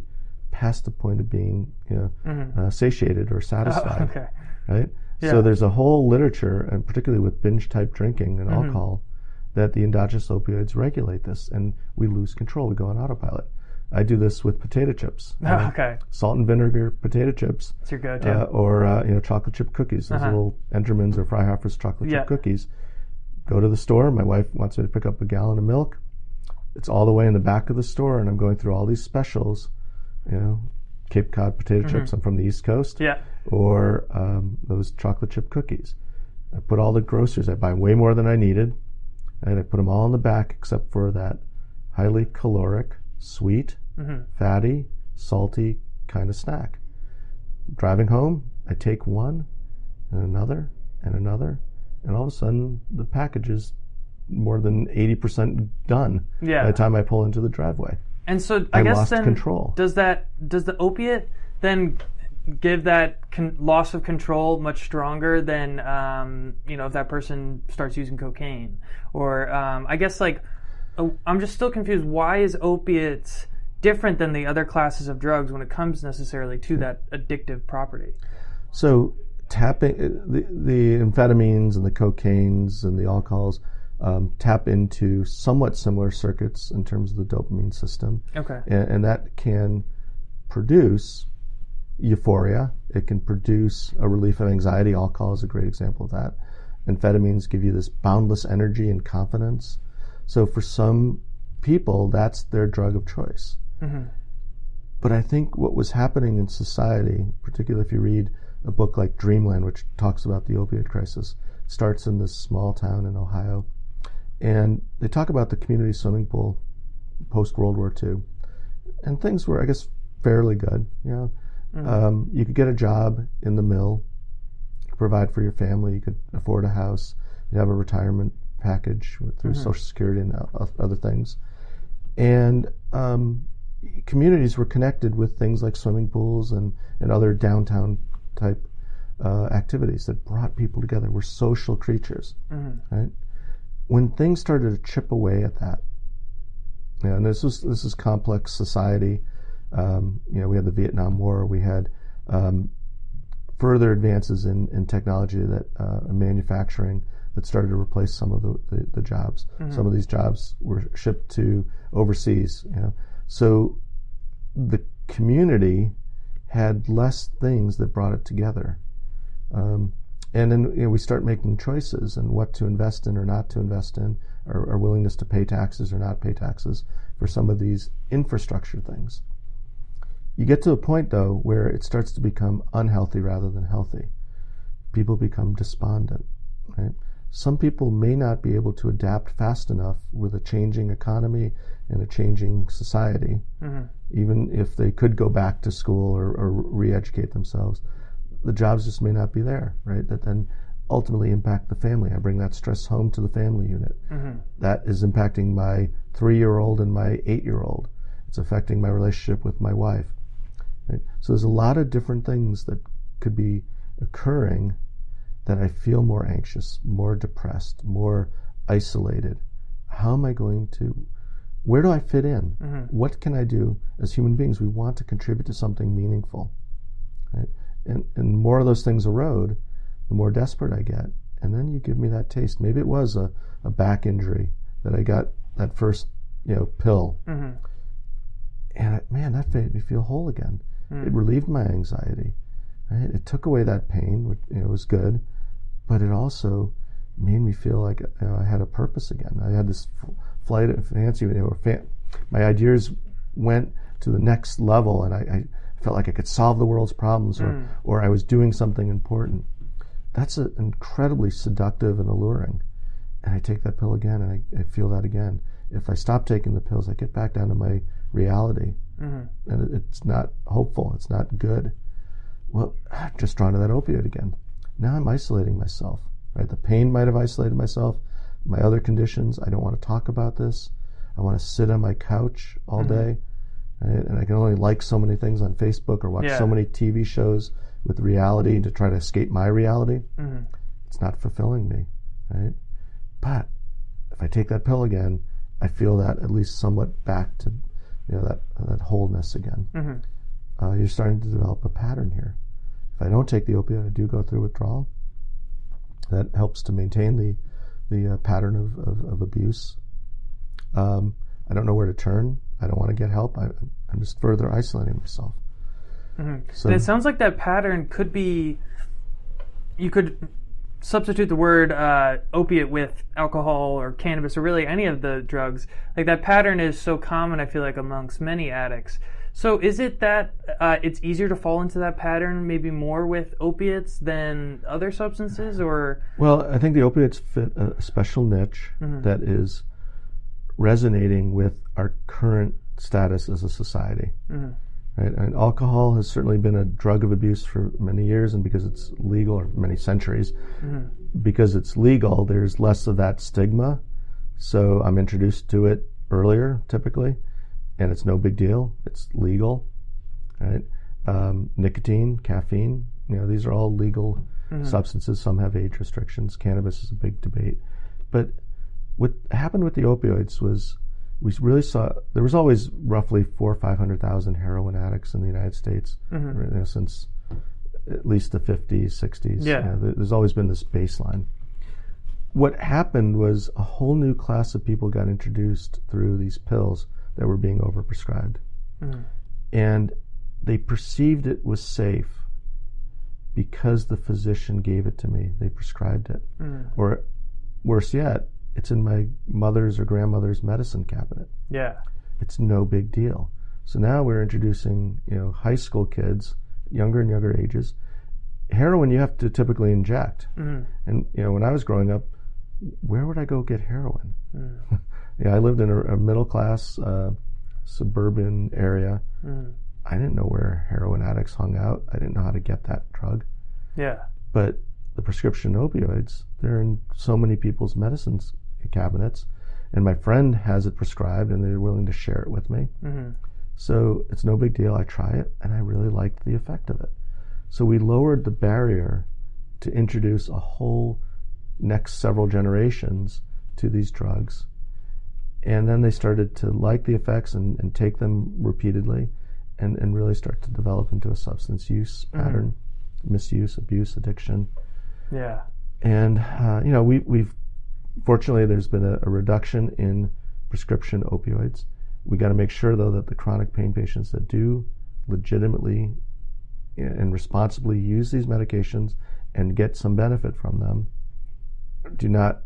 B: past the point of being satiated or satisfied.
A: Oh, okay.
B: Right?
A: Yeah.
B: So there's a whole literature, and particularly with binge-type drinking and alcohol, that the endogenous opioids regulate this, and we lose control. We go on autopilot. I do this with potato chips.
A: Okay.
B: Salt and vinegar potato chips.
A: It's your go-to.
B: Or chocolate chip cookies. Those little Enderman's or Freihofer's chocolate chip cookies. Go to the store. My wife wants me to pick up a gallon of milk. It's all the way in the back of the store, and I'm going through all these specials. Cape Cod potato chips. I'm from the East Coast.
A: Yeah.
B: Or those chocolate chip cookies. I put all the groceries. I buy way more than I needed, and I put them all in the back except for that highly caloric, sweet, fatty, salty kind of snack. Driving home, I take one and another and another, and all of a sudden the package is more than 80% done by the time I pull into the driveway.
A: And so I guess
B: lost
A: then
B: control.
A: Does the opiate then give that loss of control much stronger than if that person starts using cocaine? Or I guess I'm just still confused. Why is opiates different than the other classes of drugs when it comes necessarily to that addictive property?
B: So tapping the amphetamines and the cocaines and the alcohols tap into somewhat similar circuits in terms of the dopamine system.
A: Okay.
B: And that can produce euphoria. It can produce a relief of anxiety. Alcohol is a great example of that. Amphetamines give you this boundless energy and confidence. So for some people, that's their drug of choice. But I think what was happening in society, particularly if you read a book like Dreamland, which talks about the opioid crisis, it starts in this small town in Ohio. And they talk about the community swimming pool post-World War II. And things were, I guess, fairly good. You could get a job in the mill, you could provide for your family, you could afford a house, you'd have a retirement package through Social Security and other things. And communities were connected with things like swimming pools and other downtown type activities that brought people together. We're social creatures, right? When things started to chip away at that, and this is complex society. We had the Vietnam War. We had further advances in technology that manufacturing that started to replace some of the jobs. Some of these jobs were shipped to overseas. So the community had less things that brought it together. And then we start making choices and what to invest in or not to invest in, or our willingness to pay taxes or not pay taxes for some of these infrastructure things. You get to a point, though, where it starts to become unhealthy rather than healthy. People become despondent, right? Some people may not be able to adapt fast enough with a changing economy and a changing society, even if they could go back to school or re-educate themselves. The jobs just may not be there, right? That then ultimately impact the family. I bring that stress home to the family unit. That is impacting my 3-year-old and my 8-year-old. It's affecting my relationship with my wife. Right? So there's a lot of different things that could be occurring that I feel more anxious, more depressed, more isolated. How am I going to, where do I fit in? What can I do? As human beings, we want to contribute to something meaningful. Right? And more of those things erode, the more desperate I get. And then you give me that taste. Maybe it was a back injury that I got that first pill. And that made me feel whole again. It relieved my anxiety. Right? It took away that pain, which was good, but it also made me feel like I had a purpose again. I had this flight of fancy. My ideas went to the next level, and I felt like I could solve the world's problems, or I was doing something important. That's incredibly seductive and alluring. And I take that pill again, and I feel that again. If I stop taking the pills, I get back down to my reality, and it's not hopeful. It's not good. Well, I'm just drawn to that opioid again. Now I'm isolating myself. Right? The pain might have isolated myself. My other conditions, I don't want to talk about this. I want to sit on my couch all day. Right? And I can only like so many things on Facebook or watch so many TV shows with reality to try to escape my reality. it's not fulfilling me, right? But if I take that pill again, I feel that at least somewhat back to, that wholeness again.
A: Mm-hmm.
B: You're starting to develop a pattern here. If I don't take the opioid, I do go through withdrawal. That helps to maintain the pattern of abuse. I don't know where to turn. I don't want to get help. I'm just further isolating myself.
A: Mm-hmm.
B: So,
A: and it sounds like that pattern could be, you could substitute the word opiate with alcohol or cannabis or really any of the drugs. Like that pattern is so common, I feel like, amongst many addicts. So is it that it's easier to fall into that pattern maybe more with opiates than other substances, or?
B: Well, I think the opiates fit a special niche that is resonating with our current status as a society. Right? And alcohol has certainly been a drug of abuse for many years, and because it's legal, or many centuries, because it's legal, there's less of that stigma. So I'm introduced to it earlier, typically, and it's no big deal. It's legal, right? Nicotine, caffeine, these are all legal substances. Some have age restrictions. Cannabis is a big debate. But what happened with the opioids was we really saw there was always roughly 400,000 or 500,000 heroin addicts in the United States since at least the 50s, 60s.
A: Yeah.
B: There's always been this baseline. What happened was a whole new class of people got introduced through these pills that were being overprescribed. And they perceived it was safe because the physician gave it to me. They prescribed it. Or worse yet, it's in my mother's or grandmother's medicine cabinet.
A: Yeah.
B: It's no big deal. So now we're introducing, high school kids, younger and younger ages. Heroin you have to typically inject. And, when I was growing up, where would I go get heroin? I lived in a middle-class suburban area. I didn't know where heroin addicts hung out. I didn't know how to get that drug.
A: Yeah.
B: But the prescription opioids, they're in so many people's medicines cabinets, and my friend has it prescribed, and they're willing to share it with me. So it's no big deal. I try it, and I really liked the effect of it. So we lowered the barrier to introduce a whole next several generations to these drugs. And then they started to like the effects and take them repeatedly and really start to develop into a substance use pattern, misuse, abuse, addiction.
A: Yeah.
B: And, we've fortunately, there's been a reduction in prescription opioids. We got to make sure, though, that the chronic pain patients that do legitimately and responsibly use these medications and get some benefit from them do not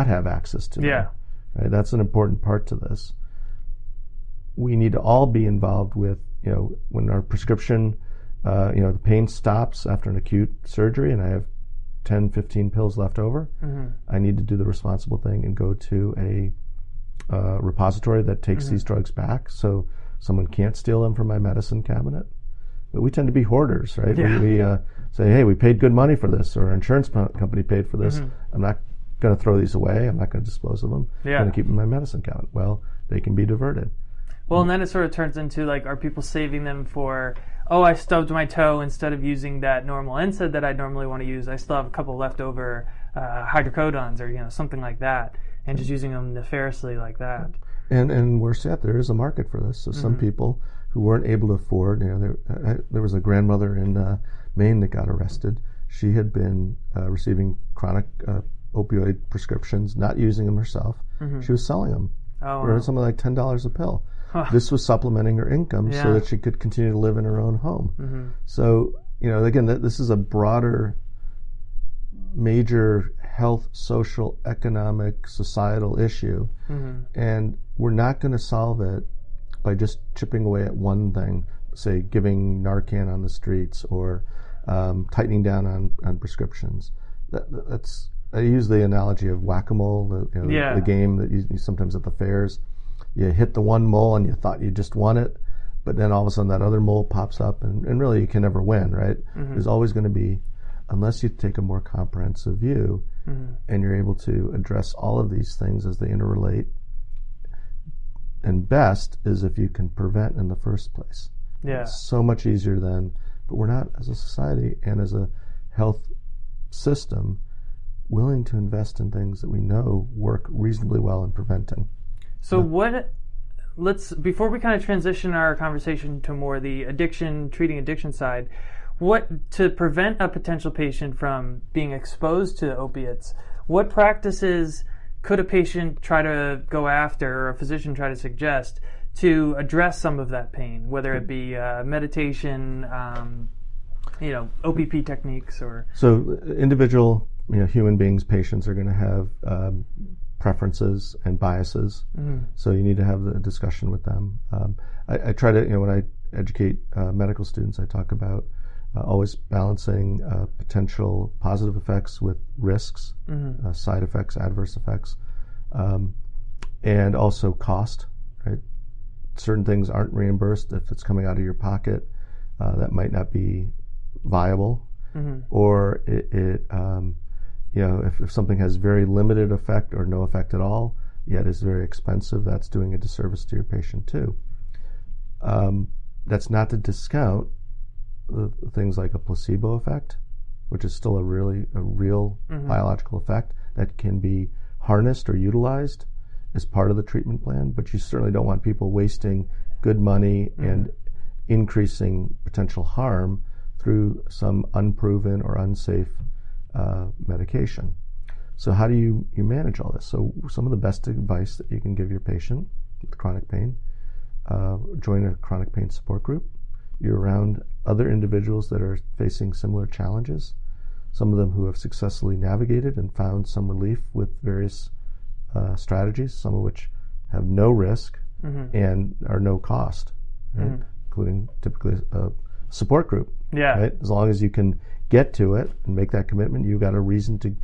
B: have access to them. Right? That's an important part to this. We need to all be involved with, when our prescription, the pain stops after an acute surgery and I have 10, 15 pills left over, I need to do the responsible thing and go to a repository that takes these drugs back so someone can't steal them from my medicine cabinet. But we tend to be hoarders, right?
A: Yeah.
B: We say, hey, we paid good money for this, or our insurance company paid for this. I'm not going to throw these away. I'm not going to dispose of them. I'm going to keep them in my medicine cabinet. Well, they can be diverted.
A: Well, and then it sort of turns into, are people saving them for, I stubbed my toe, instead of using that normal NSAID that I normally want to use, I still have a couple leftover hydrocodons or, something like that, and just using them nefariously like that. And
B: worse yet, there is a market for this. So some people who weren't able to afford, there was a grandmother in Maine that got arrested. She had been receiving chronic opioid prescriptions, not using them herself. She was selling them for something like $10 a pill. This was supplementing her income so that she could continue to live in her own home. So, again, this is a broader, major health, social, economic, societal issue. And we're not going to solve it by just chipping away at one thing, say giving Narcan on the streets or tightening down on prescriptions. That's I use the analogy of whack-a-mole, the game that you sometimes at the fairs. You hit the one mole and you thought you just won it, but then all of a sudden that other mole pops up and really you can never win, right? There's always going to be, unless you take a more comprehensive view and you're able to address all of these things as they interrelate. And best is if you can prevent in the first place. It's so much easier then, but we're not, as a society and as a health system, willing to invest in things that we know work reasonably well in preventing.
A: So before we kind of transition our conversation to more the treating addiction side, to prevent a potential patient from being exposed to opiates, what practices could a patient try to go after, or a physician try to suggest, to address some of that pain, whether it be meditation, OPP techniques, or... So
B: individual human beings, patients, are going to have preferences and biases. So you need to have the discussion with them. I try to, when I educate medical students, I talk about always balancing potential positive effects with risks, side effects, adverse effects, and also cost, right? Certain things aren't reimbursed. If it's coming out of your pocket, that might not be viable. Or if something has very limited effect or no effect at all, yet is very expensive, that's doing a disservice to your patient too. That's not to discount things like a placebo effect, which is still a real biological effect that can be harnessed or utilized as part of the treatment plan, but you certainly don't want people wasting good money and increasing potential harm through some unproven or unsafe medication. So how do you manage all this? So some of the best advice that you can give your patient with chronic pain, join a chronic pain support group. You're around other individuals that are facing similar challenges, some of them who have successfully navigated and found some relief with various strategies, some of which have no risk and are no cost, right? Including typically a support group.
A: Yeah.
B: Right? As long as you can get to it and make that commitment, you've got a reason to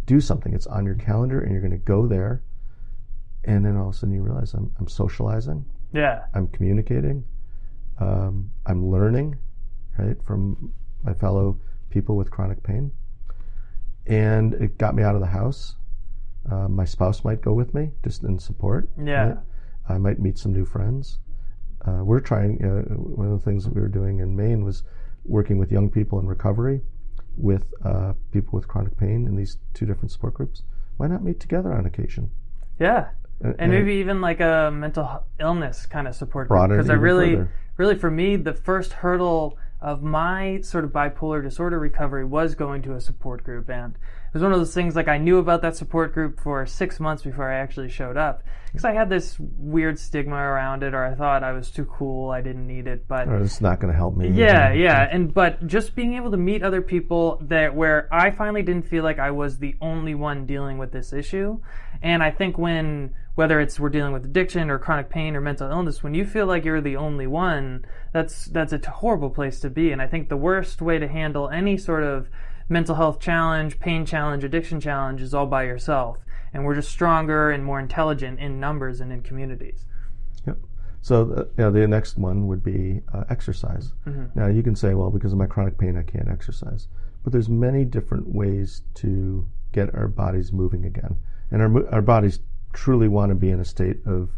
B: do something. It's on your calendar and you're going to go there, and then all of a sudden you realize I'm socializing.
A: Yeah.
B: I'm communicating. I'm learning, right, from my fellow people with chronic pain. And it got me out of the house. My spouse might go with me just in support.
A: Yeah.
B: Right? I might meet some new friends. We're trying, one of the things that we were doing in Maine was working with young people in recovery with people with chronic pain in these two different support groups. Why not meet together on occasion?
A: Yeah. And maybe even like a mental illness kind of support group. Because really for me, the first hurdle of my sort of bipolar disorder recovery was going to a support group. And it was one of those things, like, I knew about that support group for 6 months before I actually showed up, because I had this weird stigma around it, or I thought I was too cool, I didn't need it. But
B: it's not going to help me.
A: But just being able to meet other people where I finally didn't feel like I was the only one dealing with this issue. And I think whether we're dealing with addiction or chronic pain or mental illness, when you feel like you're the only one, that's a horrible place to be. And I think the worst way to handle any sort of mental health challenge, pain challenge, addiction challenge is all by yourself. And we're just stronger and more intelligent in numbers and in communities.
B: Yep. So the next one would be exercise. Now you can say, well, because of my chronic pain, I can't exercise. But there's many different ways to get our bodies moving again. And our bodies truly want to be in a state of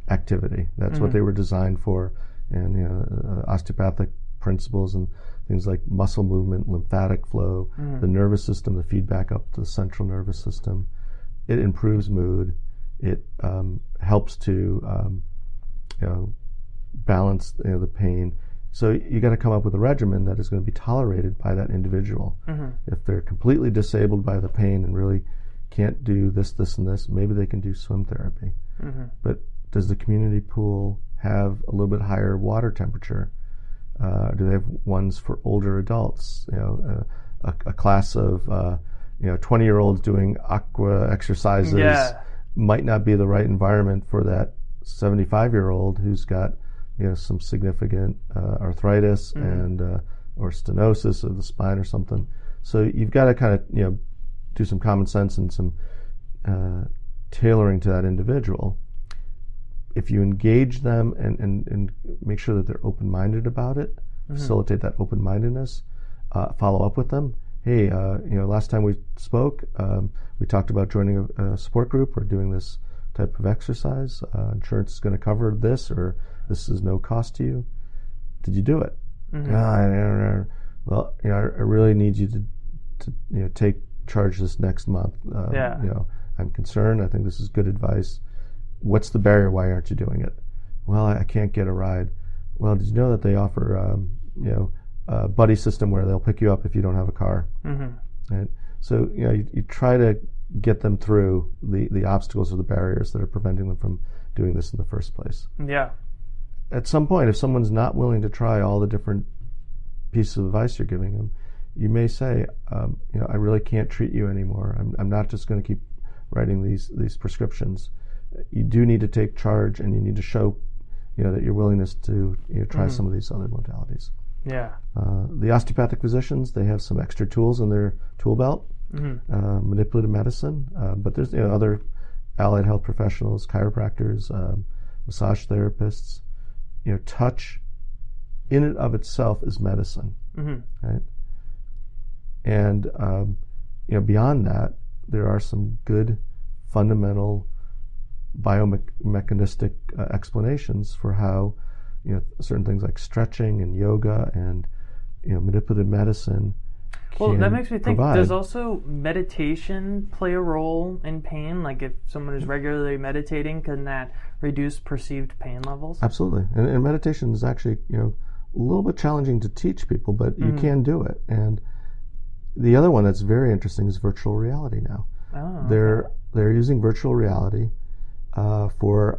B: activity. That's what they were designed for. And osteopathic principles and things like muscle movement, lymphatic flow, the nervous system, the feedback up to the central nervous system. It improves mood. It helps to balance the pain. So you got to come up with a regimen that is going to be tolerated by that individual. If they're completely disabled by the pain and really can't do this, and this, maybe they can do swim therapy. But does the community pool have a little bit higher water temperature? Do they have ones for older adults? A class of 20-year-olds doing aqua exercises might not be the right environment for that 75-year-old who's got some significant arthritis and or stenosis of the spine or something. So you've got to kind of do some common sense and some tailoring to that individual. If you engage them and make sure that they're open-minded about it, facilitate that open-mindedness, follow up with them. Hey, last time we spoke, we talked about joining a support group or doing this type of exercise. Insurance is going to cover this, or this is no cost to you. Did you do it? Well, I really need you to take charge this next month.
A: Yeah.
B: I'm concerned. I think this is good advice. What's the barrier? Why aren't you doing it? Well, I can't get a ride. Well, did you know that they offer, a buddy system where they'll pick you up if you don't have a car? Mm-hmm. Right? So, you try to get them through the obstacles or the barriers that are preventing them from doing this in the first place.
A: Yeah.
B: At some point, if someone's not willing to try all the different pieces of advice you're giving them, you may say, I really can't treat you anymore. I'm not just going to keep writing these prescriptions. You do need to take charge, and you need to show, that your willingness to try some of these other modalities.
A: Yeah.
B: The osteopathic physicians, they have some extra tools in their tool belt, manipulative medicine, but there's other allied health professionals, chiropractors, massage therapists. Touch in and of itself is medicine, right? And beyond that, there are some good fundamental biomechanistic explanations for how certain things like stretching and yoga and manipulative medicine.
A: Well, that makes me think, does also meditation play a role in pain? Like if someone is regularly meditating, can that reduce perceived pain levels?
B: Absolutely. And meditation is actually, a little bit challenging to teach people, but you can do it. And the other one that's very interesting is virtual reality now. Oh, they're using virtual reality for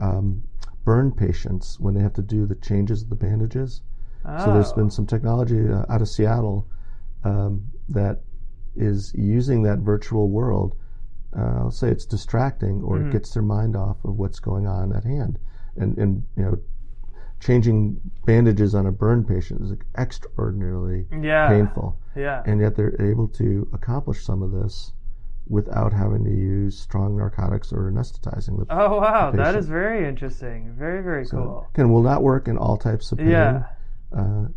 B: burn patients when they have to do the changes of the bandages. Oh. So there's been some technology out of Seattle that is using that virtual world. I'll say it's distracting, or it gets their mind off of what's going on at hand. And changing bandages on a burn patient is extraordinarily painful. Yeah. And yet they're able to accomplish some of this without having to use strong narcotics or anesthetizing the
A: Oh, wow.
B: the
A: That is very interesting. Very, very cool.
B: Again, will not work in all types of pain.
A: Yeah.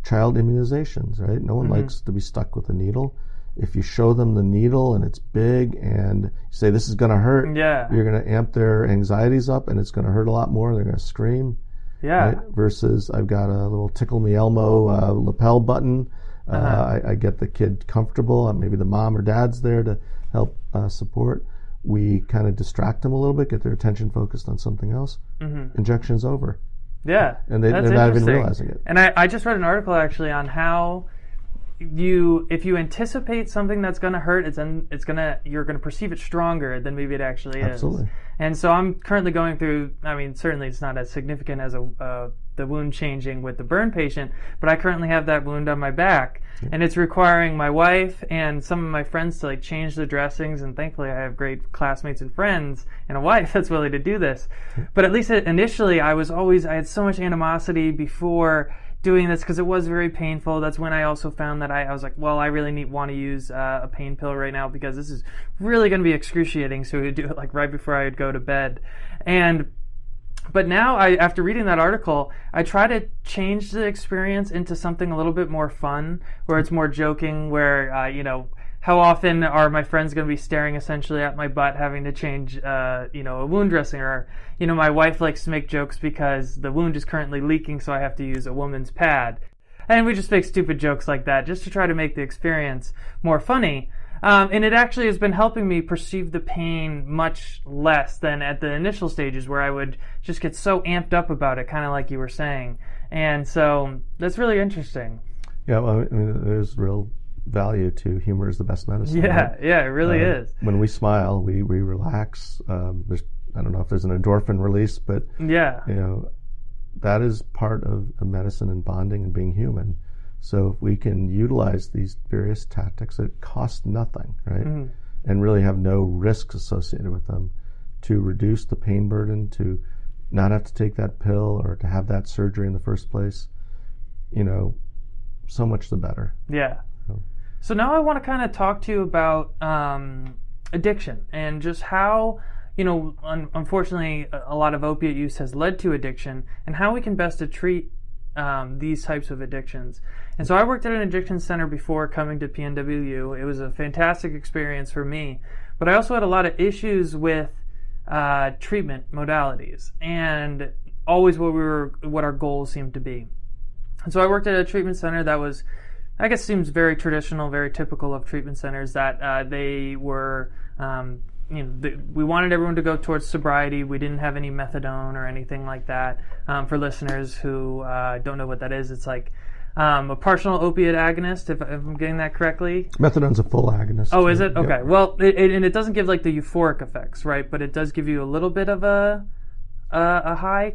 B: Child immunizations, right? No one likes to be stuck with a needle. If you show them the needle and it's big and you say this is going to hurt, you're going to amp their anxieties up and it's going to hurt a lot more. They're going to scream. Yeah. Right? Versus I've got a little Tickle Me Elmo lapel button. I get the kid comfortable. Maybe the mom or dad's there to help support. We kind of distract them a little bit, get their attention focused on something else. Injection's over.
A: Yeah.
B: And they're not even realizing it.
A: And I just read an article actually on how if you anticipate something that's going to hurt, you're going to perceive it stronger than maybe it actually is.
B: Absolutely.
A: And so I'm currently going through, certainly it's not as significant as the wound changing with the burn patient, but I currently have that wound on my back, and it's requiring my wife and some of my friends to change the dressings, and thankfully I have great classmates and friends and a wife that's willing to do this. But at least initially I had so much animosity before doing this because it was very painful. That's when I also found that I was like, well, I really want to use a pain pill right now because this is really going to be excruciating. So we would do it right before I would go to bed. But now, after reading that article, I try to change the experience into something a little bit more fun, where it's more joking, where, how often are my friends going to be staring essentially at my butt having to change, a wound dressing? Or, my wife likes to make jokes because the wound is currently leaking, so I have to use a woman's pad. And we just make stupid jokes like that just to try to make the experience more funny. And it actually has been helping me perceive the pain much less than at the initial stages where I would just get so amped up about it, kind of like you were saying. And so that's really interesting.
B: Yeah, well, there's real value to humor is the best medicine.
A: Yeah,
B: right?
A: Yeah, it really is.
B: When we smile, we relax. I don't know if there's an endorphin release, but that is part of medicine and bonding and being human. So if we can utilize these various tactics that cost nothing, right, and really have no risks associated with them, to reduce the pain burden, to not have to take that pill or to have that surgery in the first place, so much the better.
A: Yeah. So now I want to kind of talk to you about addiction and just how, unfortunately, a lot of opiate use has led to addiction, and how we can best treat these types of addictions. And so I worked at an addiction center before coming to PNWU. It was a fantastic experience for me, but I also had a lot of issues with treatment modalities and always what our goals seemed to be. And so I worked at a treatment center that was I guess seems very traditional, very typical of treatment centers that they were, we wanted everyone to go towards sobriety. We didn't have any methadone or anything like that. For listeners who don't know what that is, it's like a partial opiate agonist, if I'm getting that correctly.
B: Methadone's a full agonist.
A: Oh, is it? Okay.
B: Yep.
A: Well, it doesn't give like the euphoric effects, right? But it does give you a little bit of a high.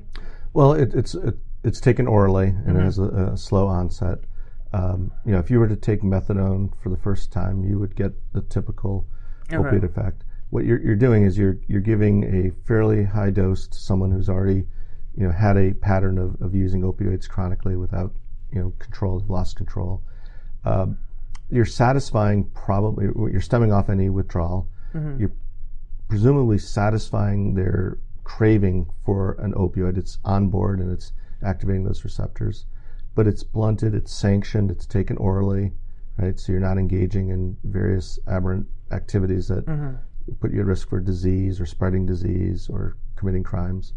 B: Well, it's taken orally and it has a slow onset. If you were to take methadone for the first time, you would get the typical opiate effect. What you're doing is you're giving a fairly high dose to someone who's already, had a pattern of using opioids chronically without, control, lost control. You're satisfying you're stemming off any withdrawal. You're presumably satisfying their craving for an opioid. It's on board and it's activating those receptors. But it's blunted, it's sanctioned, it's taken orally, right? So you're not engaging in various aberrant activities that put you at risk for disease or spreading disease or committing crimes.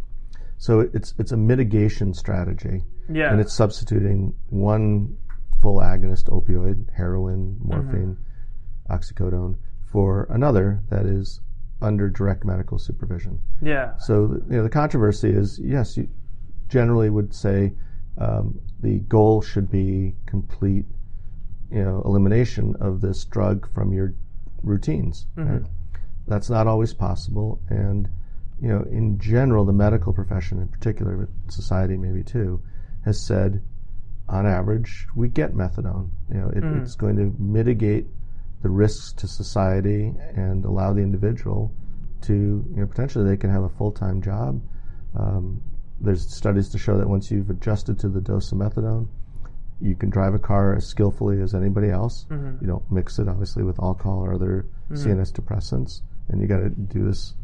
B: So it's a mitigation strategy.
A: Yeah.
B: And it's substituting one full agonist opioid, heroin, morphine, oxycodone, for another that is under direct medical supervision.
A: Yeah.
B: So the controversy is, yes, you generally would say the goal should be complete, elimination of this drug from your routines. Right? That's not always possible, and in general, the medical profession, in particular, but society maybe too, has said, on average, we get methadone. It's going to mitigate the risks to society and allow the individual to, potentially they can have a full-time job. There's studies to show that once you've adjusted to the dose of methadone, you can drive a car as skillfully as anybody else. You don't mix it, obviously, with alcohol or other CNS depressants. And you got to do this,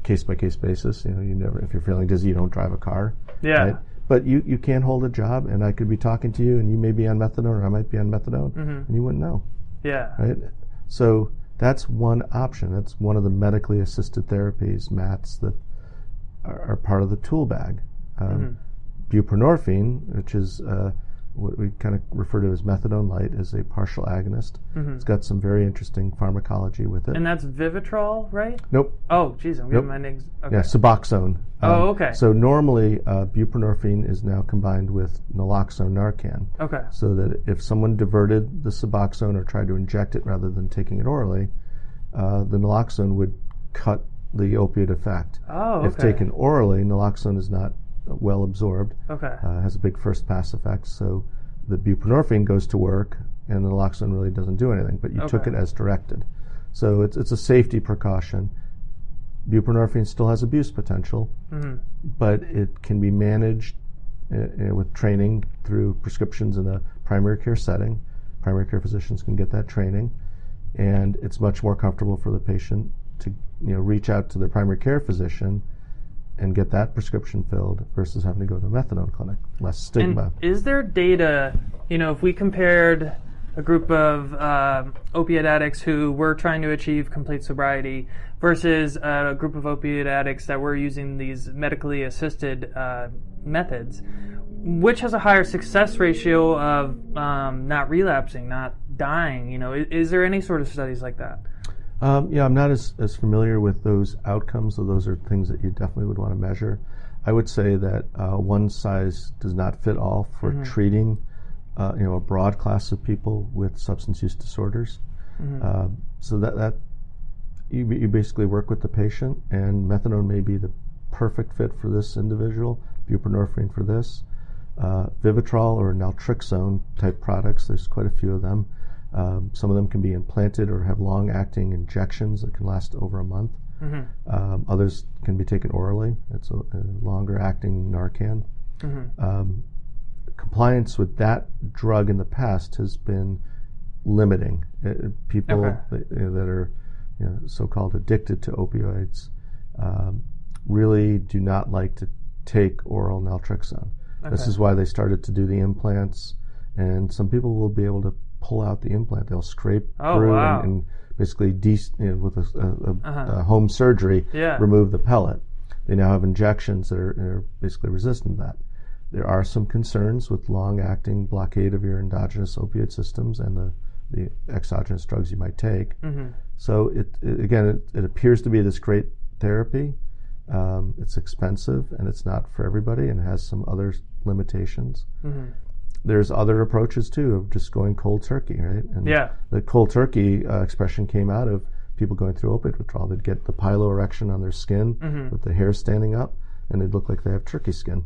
B: case-by-case basis. You never, if you're feeling dizzy, you don't drive a car.
A: Yeah.
B: Right? But you can hold a job, and I could be talking to you, and you may be on methadone, or I might be on methadone, and you wouldn't know.
A: Yeah.
B: Right? So that's one option. That's one of the medically assisted therapies, MATs, that are part of the tool bag. Buprenorphine, which is what we kind of refer to as methadone light, is a partial agonist. It's got some very interesting pharmacology with it.
A: And that's Vivitrol, right?
B: Nope.
A: Oh, geez, I'm getting my names. Okay.
B: Yeah, Suboxone.
A: Okay.
B: So normally, buprenorphine is now combined with naloxone Narcan.
A: Okay.
B: So that if someone diverted the Suboxone or tried to inject it rather than taking it orally, the naloxone would cut the opiate effect.
A: Oh, okay.
B: If taken orally, naloxone is not well absorbed.
A: Okay.
B: Has a big first pass effect, so the buprenorphine goes to work and the naloxone really doesn't do anything, but you took it as directed. So it's a safety precaution. Buprenorphine still has abuse potential, but it can be managed with training through prescriptions in a primary care setting. Primary care physicians can get that training, and it's much more comfortable for the patient to reach out to their primary care physician and get that prescription filled versus having to go to a methadone clinic. Less stigma.
A: And is there data, if we compared a group of opiate addicts who were trying to achieve complete sobriety versus a group of opiate addicts that were using these medically assisted methods, which has a higher success ratio of not relapsing, not dying? Is there any sort of studies like that? I'm not as familiar with those outcomes, so those are things that you definitely would want to measure. I would say that one size does not fit all for treating a broad class of people with substance use disorders. So that you basically work with the patient, and methadone may be the perfect fit for this individual, buprenorphine for this. Vivitrol or naltrexone type products, there's quite a few of them. Some of them can be implanted or have long-acting injections that can last over a month. Others can be taken orally. It's a longer-acting Narcan. Compliance with that drug in the past has been limiting. People that are so-called addicted to opioids really do not like to take oral naltrexone. This is why they started to do the implants, and some people will be able to pull out the implant. They'll scrape through and basically with a home surgery remove the pellet. They now have injections that are basically resistant to that.
B: There are some concerns with long-acting blockade of your endogenous opioid systems and the exogenous drugs you might take. So it appears to be this great therapy. It's expensive and it's not for everybody and has some other limitations. There's other approaches too of just going cold turkey, right? And the cold turkey expression came out of people going through opiate withdrawal. They'd get the piloerection on their skin with the hair standing up, and they'd look like they have turkey skin.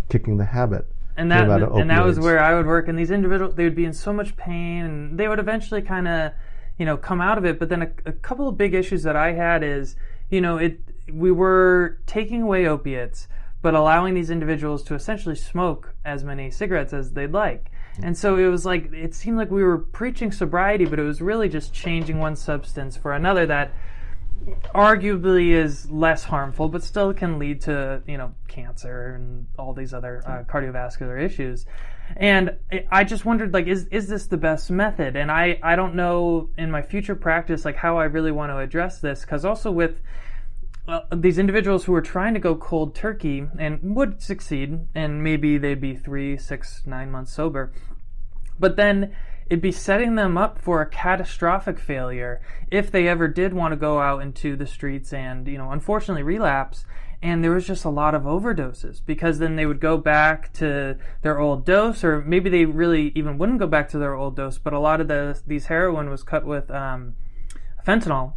B: Kicking the habit.
A: And that was where I would work. And these individuals, they would be in so much pain, and they would eventually kind of, come out of it. But then a couple of big issues that I had is, we were taking away opiates, but allowing these individuals to essentially smoke as many cigarettes as they'd like. And so it was like, it seemed like we were preaching sobriety, but it was really just changing one substance for another that arguably is less harmful, but still can lead to, cancer and all these other cardiovascular issues. And I just wondered, like, is this the best method? And I don't know in my future practice, like, how I really want to address this, because also with these individuals who are trying to go cold turkey and would succeed, and maybe they'd be 3, 6, 9 months sober, but then it'd be setting them up for a catastrophic failure if they ever did want to go out into the streets and, unfortunately relapse. And there was just a lot of overdoses, because then they would go back to their old dose, or maybe they really even wouldn't go back to their old dose, but a lot of these heroin was cut with fentanyl,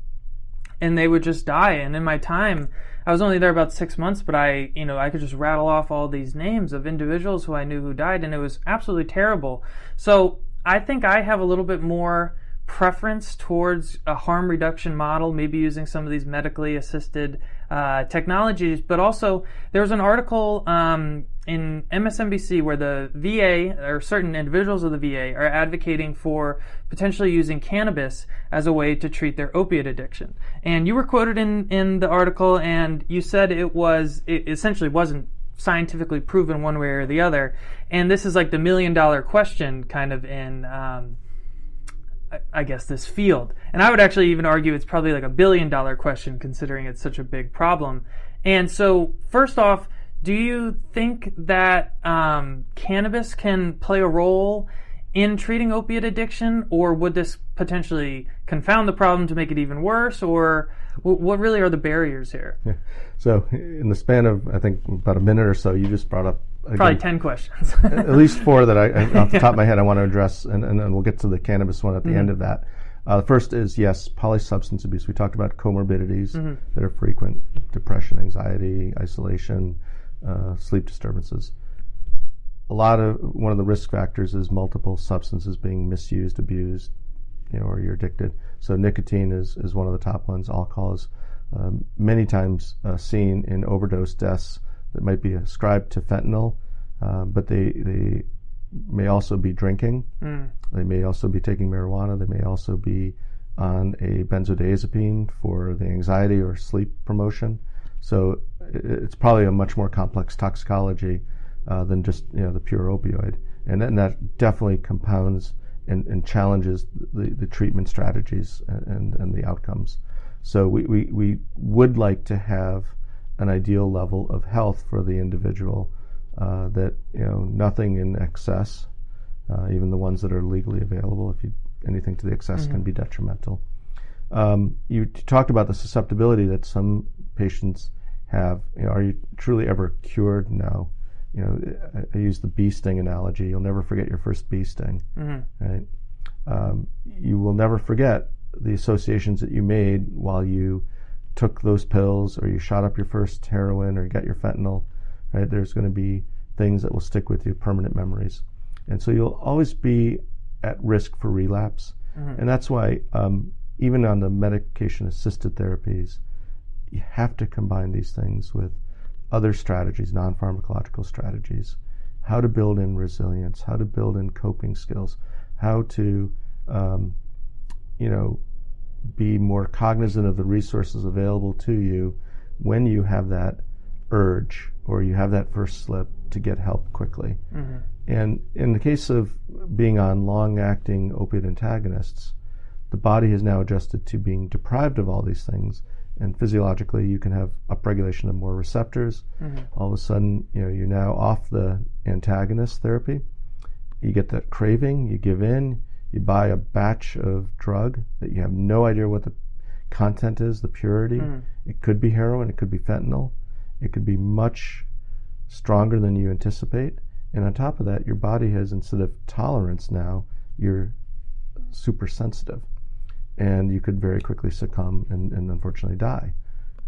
A: and they would just die. And in my time, I was only there about 6 months, but I could just rattle off all these names of individuals who I knew who died, and it was absolutely terrible. So I think I have a little bit more preference towards a harm reduction model, maybe using some of these medically assisted technologies. But also, there was an article in MSNBC where the VA, or certain individuals of the VA, are advocating for potentially using cannabis as a way to treat their opiate addiction. And you were quoted in the article, and you said it essentially wasn't scientifically proven one way or the other. And this is like the $1 million question kind of in I guess this field. And I would actually even argue it's probably like $1 billion question, considering it's such a big problem. And so first off, do you think that cannabis can play a role in treating opiate addiction, or would this potentially confound the problem to make it even worse, or what really are the barriers here?
B: Yeah. So in the span of, I think, about a minute or so, you just brought up
A: probably 10 questions.
B: At least 4 that off the top of my head I want to address, and we'll get to the cannabis one at the end of that. The first is, yes, polysubstance abuse. We talked about comorbidities that are frequent: depression, anxiety, isolation, sleep disturbances. One of the risk factors is multiple substances being misused, abused, or you're addicted. So nicotine is one of the top ones. Alcohol is many times seen in overdose deaths that might be ascribed to fentanyl, but they may also be drinking. They may also be taking marijuana. They may also be on a benzodiazepine for the anxiety or sleep promotion. So it's probably a much more complex toxicology than just the pure opioid, and that definitely compounds and challenges the treatment strategies and the outcomes. So we would like to have an ideal level of health for the individual, that nothing in excess, even the ones that are legally available. Anything to the excess can be detrimental. You talked about the susceptibility that some patients have. Are you truly ever cured? No. I use the bee sting analogy. You'll never forget your first bee sting, right? You will never forget the associations that you made while you took those pills, or you shot up your first heroin, or you got your fentanyl, right? There's going to be things that will stick with you, permanent memories. And so you'll always be at risk for relapse. And that's why even on the medication-assisted therapies, you have to combine these things with other strategies, non-pharmacological strategies, how to build in resilience, how to build in coping skills, how to, be more cognizant of the resources available to you when you have that urge or you have that first slip, to get help quickly. And in the case of being on long-acting opiate antagonists, the body has now adjusted to being deprived of all these things, and physiologically you can have upregulation of more receptors. All of a sudden, you're now off the antagonist therapy. You get that craving, you give in, you buy a batch of drug that you have no idea what the content is, the purity. It could be heroin, it could be fentanyl, it could be much stronger than you anticipate. And on top of that, your body has, instead of tolerance now, you're super sensitive. And you could very quickly succumb and unfortunately die.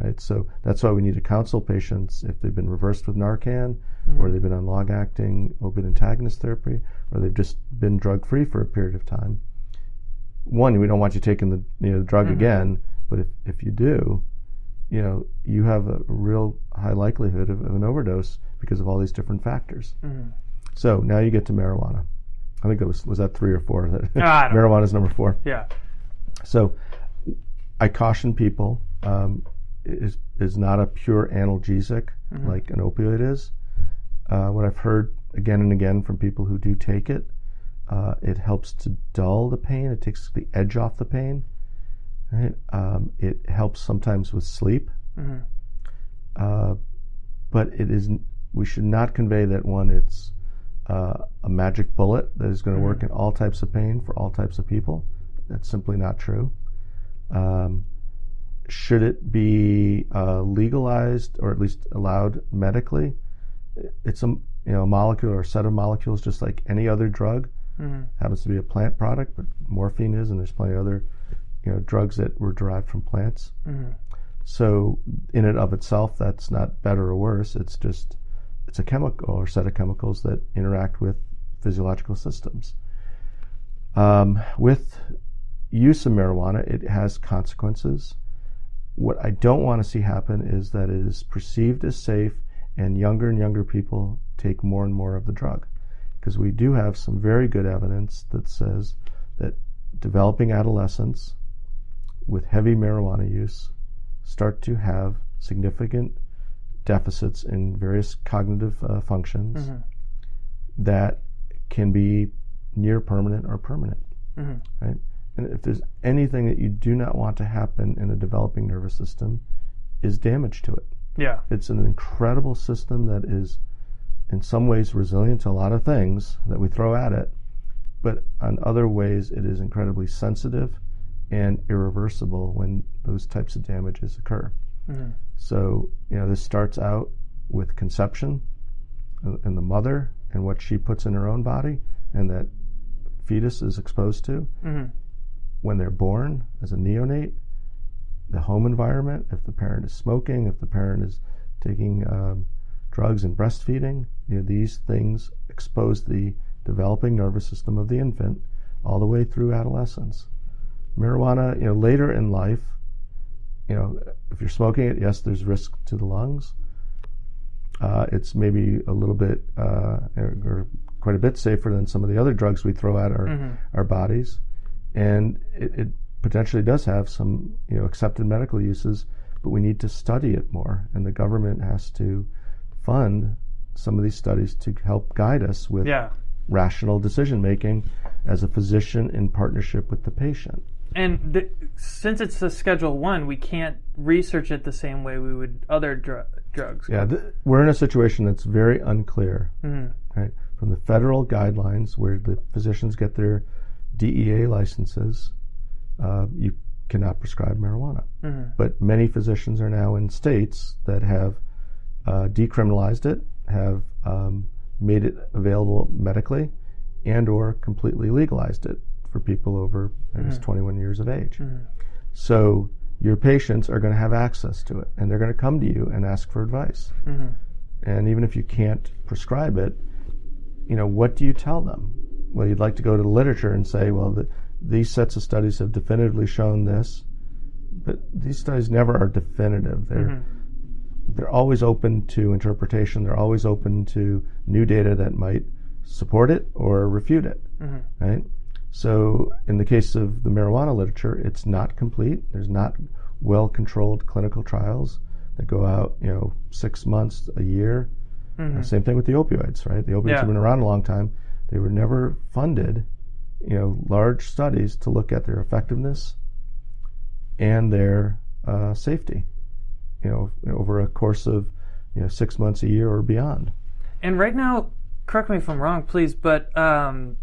B: Right? So that's why we need to counsel patients if they've been reversed with Narcan, or they've been on long-acting opiate antagonist therapy, or they've just been drug-free for a period of time. One, we don't want you taking the drug again, but if you do, you have a real high likelihood of an overdose because of all these different factors. So now you get to marijuana. I think it was that 3 or 4? Marijuana is number 4.
A: Yeah.
B: So I caution people, is not a pure analgesic like an opioid is. What I've heard again and again from people who do take it, it helps to dull the pain. It takes the edge off the pain. Right? It helps sometimes with sleep. But we should not convey that it's a magic bullet that is going to work in all types of pain for all types of people. That's simply not true. Should it be legalized or at least allowed medically? It's a molecule or a set of molecules just like any other drug. Happens to be a plant product, but morphine is, and there's plenty of other drugs that were derived from plants. So in and of itself, that's not better or worse. It's a chemical or set of chemicals that interact with physiological systems. With use of marijuana, it has consequences. What I don't want to see happen is that it is perceived as safe and younger people take more and more of the drug. Because we do have some very good evidence that says that developing adolescents with heavy marijuana use start to have significant deficits in various cognitive functions that can be near permanent or permanent. Right? And if there's anything that you do not want to happen in a developing nervous system, is damage to it.
A: Yeah.
B: It's an incredible system that is in some ways resilient to a lot of things that we throw at it, but in other ways it is incredibly sensitive and irreversible when those types of damages occur. So, this starts out with conception and the mother and what she puts in her own body and that fetus is exposed to. When they're born as a neonate, the home environment, if the parent is smoking, if the parent is taking drugs and breastfeeding, these things expose the developing nervous system of the infant all the way through adolescence. Marijuana, later in life, if you're smoking it, yes, there's risk to the lungs. It's maybe a little bit, or quite a bit safer than some of the other drugs we throw at our bodies. And it potentially does have some, accepted medical uses, but we need to study it more. And the government has to fund some of these studies to help guide us with rational decision making as a physician in partnership with the patient.
A: And since it's a Schedule I, we can't research it the same way we would other drugs.
B: Yeah, we're in a situation that's very unclear. Right? From the federal guidelines where the physicians get their DEA licenses, you cannot prescribe marijuana. But many physicians are now in states that have decriminalized it, have made it available medically, and or completely legalized it for people over, I guess, 21 years of age. So your patients are going to have access to it, and they're going to come to you and ask for advice. And even if you can't prescribe it, what do you tell them? Well, you'd like to go to the literature and say, well, these sets of studies have definitively shown this, but these studies never are definitive. They're always open to interpretation. They're always open to new data that might support it or refute it, right? So in the case of the marijuana literature, it's not complete. There's not well-controlled clinical trials that go out, 6 months, a year. Same thing with the opioids, right? The opioids have been around a long time. They were never funded large studies to look at their effectiveness and their safety, over a course of 6 months, a year, or beyond.
A: And right now, correct me if I'm wrong, please, but the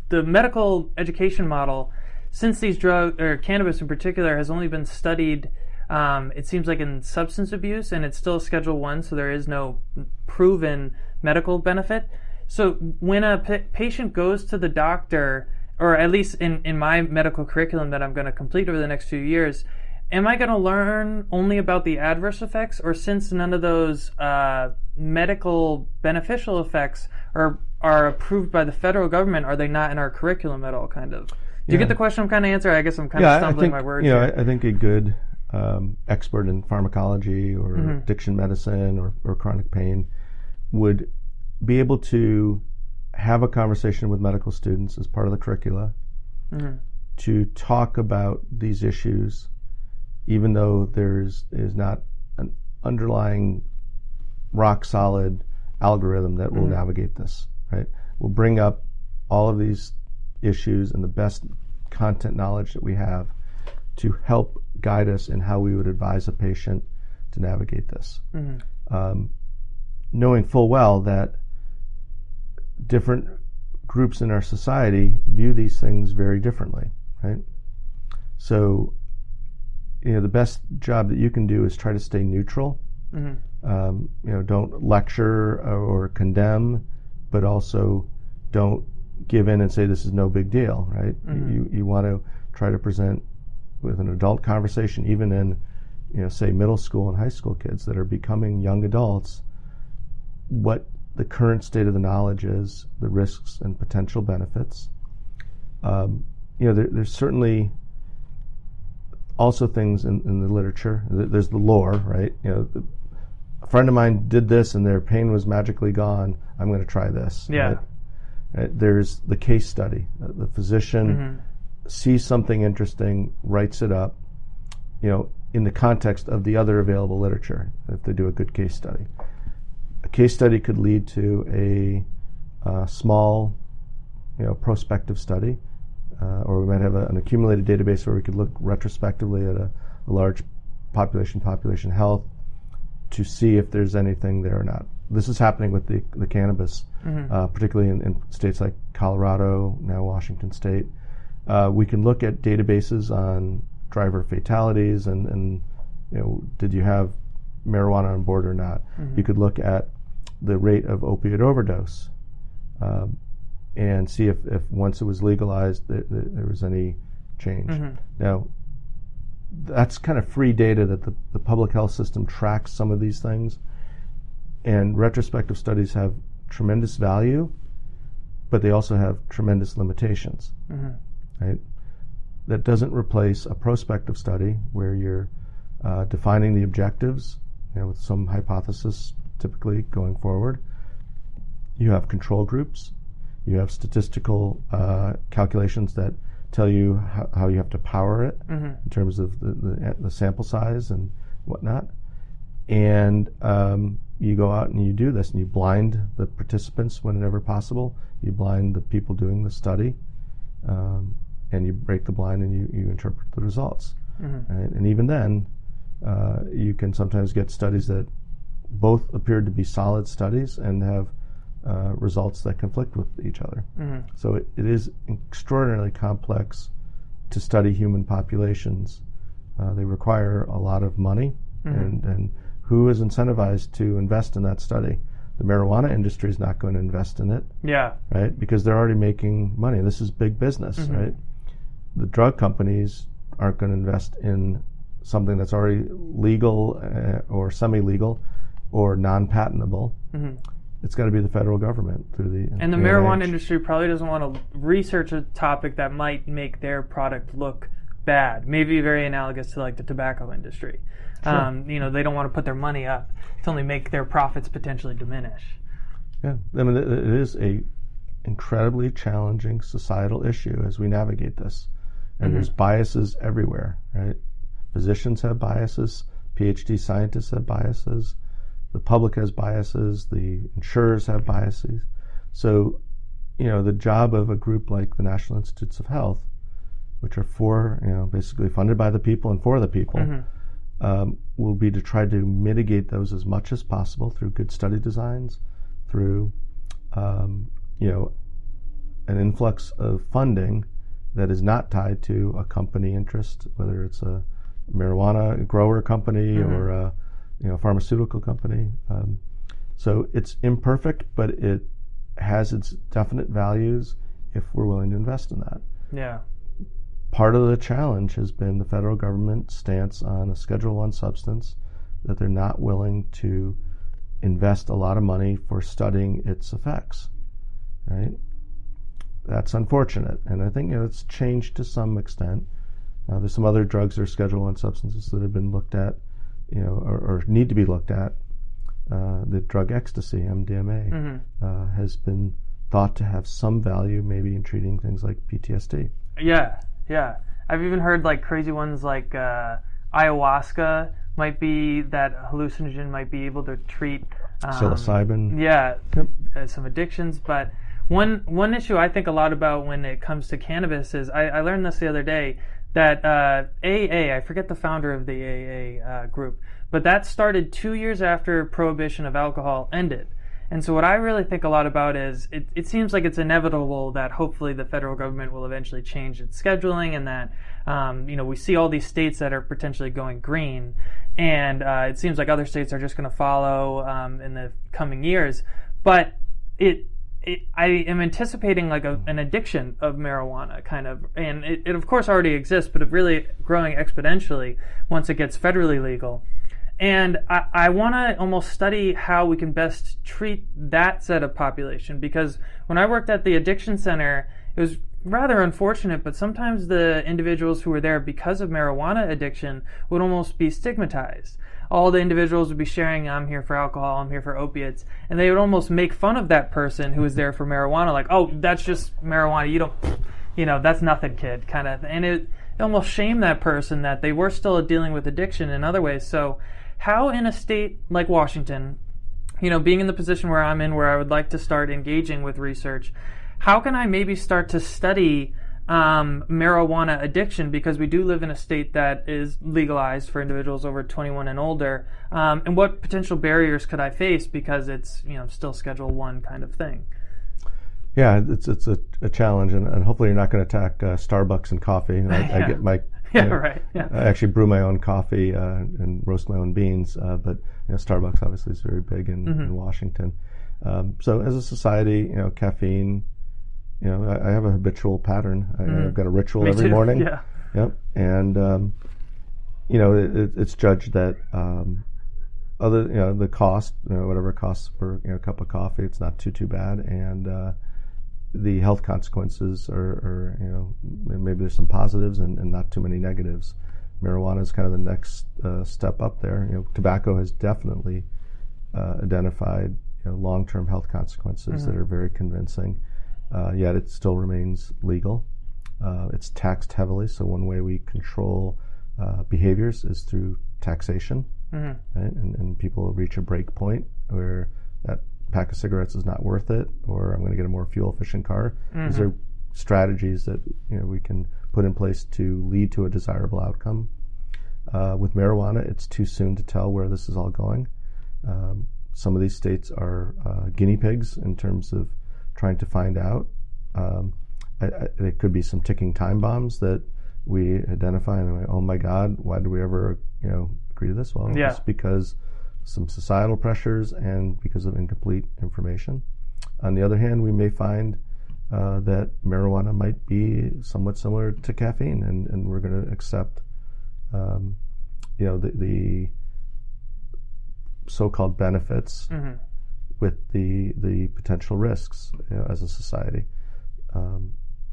A: medical education model, since these drugs, or cannabis in particular, has only been studied, it seems like, in substance abuse, and it's still Schedule 1, so there is no proven medical benefit. So when a patient goes to the doctor, or at least in my medical curriculum that I'm going to complete over the next few years, am I going to learn only about the adverse effects, or since none of those medical beneficial effects are approved by the federal government, are they not in our curriculum at all, kind of? Do you get the question I'm kind of answering? I guess I'm kind of stumbling my words here.
B: I think a good expert in pharmacology or addiction medicine or chronic pain would be able to have a conversation with medical students as part of the curricula to talk about these issues, even though is not an underlying rock solid algorithm that will navigate this, right? We'll bring up all of these issues and the best content knowledge that we have to help guide us in how we would advise a patient to navigate this. Knowing full well that different groups in our society view these things very differently, right? So, the best job that you can do is try to stay neutral. Don't lecture or condemn, but also don't give in and say this is no big deal, right? You want to try to present with an adult conversation, even in, say, middle school and high school kids that are becoming young adults, what the current state of the knowledge is, the risks and potential benefits. There's certainly also things in the literature. There's the lore, right? A friend of mine did this and their pain was magically gone. I'm going to try this.
A: Yeah.
B: Right? There's the case study. The physician sees something interesting, writes it up, in the context of the other available literature, if they do a good case study. A case study could lead to a small, prospective study, or we might have an accumulated database where we could look retrospectively at a large population health to see if there's anything there or not. This is happening with the cannabis, particularly in states like Colorado, now Washington State. We can look at databases on driver fatalities and did you have marijuana on board or not. You could look at the rate of opioid overdose and see if once it was legalized there was any change. Now, that's kind of free data that the public health system tracks some of these things, and retrospective studies have tremendous value, but they also have tremendous limitations, right? That doesn't replace a prospective study where you're defining the objectives, with some hypothesis typically going forward. You have control groups. You have statistical calculations that tell you how you have to power it in terms of the sample size and whatnot. And you go out and you do this, and you blind the participants whenever possible. You blind the people doing the study, and you break the blind and you interpret the results. Right? And even then, you can sometimes get studies that both appear to be solid studies and have results that conflict with each other. So it is extraordinarily complex to study human populations. They require a lot of money, and who is incentivized to invest in that study? The marijuana industry is not going to invest in it, right? Because they're already making money. This is big business, right? The drug companies aren't going to invest in something that's already legal or semi-legal or non-patentable. It's got to be the federal government through the
A: And the marijuana industry probably doesn't want to research a topic that might make their product look bad. Maybe very analogous to like the tobacco industry.
B: Sure.
A: They don't want to put their money up to only make their profits potentially diminish.
B: Yeah, I mean, it is a incredibly challenging societal issue as we navigate this. And there's biases everywhere, right? Physicians have biases, Ph.D. scientists have biases, the public has biases, the insurers have biases. So the job of a group like the National Institutes of Health, which are basically funded by the people and for the people, will be to try to mitigate those as much as possible through good study designs, through an influx of funding that is not tied to a company interest, whether it's a marijuana grower company or a pharmaceutical company. So it's imperfect, but it has its definite values if we're willing to invest in that.
A: Yeah.
B: Part of the challenge has been the federal government stance on a Schedule I substance, that they're not willing to invest a lot of money for studying its effects, right? That's unfortunate, and I think it's changed to some extent. There's some other drugs that are Schedule I substances that have been looked at, or need to be looked at. The drug ecstasy, MDMA, has been thought to have some value maybe in treating things like PTSD.
A: Yeah. I've even heard like crazy ones like ayahuasca might be, that hallucinogen might be able to treat
B: psilocybin.
A: Yeah, some addictions. But one issue I think a lot about when it comes to cannabis is, I learned this the other day, that AA, I forget the founder of the AA group, but that started 2 years after prohibition of alcohol ended. And so what I really think a lot about is, it seems like it's inevitable that hopefully the federal government will eventually change its scheduling, and that, we see all these states that are potentially going green, and it seems like other states are just going to follow in the coming years. But I am anticipating like an addiction of marijuana, kind of, and it of course already exists, but it really growing exponentially once it gets federally legal. And I want to almost study how we can best treat that set of population, because when I worked at the addiction center, it was rather unfortunate, but sometimes the individuals who were there because of marijuana addiction would almost be stigmatized. All the individuals would be sharing, I'm here for alcohol, I'm here for opiates, and they would almost make fun of that person who was there for marijuana, like, oh, that's just marijuana, that's nothing, kid, kind of. And it almost shamed that person that they were still dealing with addiction in other ways. So how in a state like Washington, being in the position where I'm in, where I would like to start engaging with research, how can I maybe start to study marijuana addiction, because we do live in a state that is legalized for individuals over 21 and older, and what potential barriers could I face, because it's still Schedule I kind of thing?
B: Yeah, it's a challenge, and hopefully you're not going to attack Starbucks and coffee. I get my
A: right. Yeah.
B: I actually brew my own coffee and roast my own beans, but Starbucks obviously is very big in Washington. So as a society, caffeine. I have a habitual pattern. I've got a ritual
A: Me
B: every
A: too.
B: morning.
A: Yeah.
B: Yep. And it's judged that the cost, whatever it costs for a cup of coffee, it's not too bad, and the health consequences are maybe there's some positives and not too many negatives. Marijuana is kind of the next step up there. Tobacco has definitely identified long-term health consequences that are very convincing. Yet it still remains legal. It's taxed heavily, so one way we control behaviors is through taxation, right? And people reach a break point where that pack of cigarettes is not worth it, or I'm going to get a more fuel-efficient car. These are strategies that we can put in place to lead to a desirable outcome. With marijuana, it's too soon to tell where this is all going. Some of these states are guinea pigs in terms of trying to find out. There could be some ticking time bombs that we identify, and I'm like, oh my God, why did we ever agree to this? Well, it's because some societal pressures and because of incomplete information. On the other hand, we may find that marijuana might be somewhat similar to caffeine, and we're going to accept the so-called benefits with the potential risks as a society.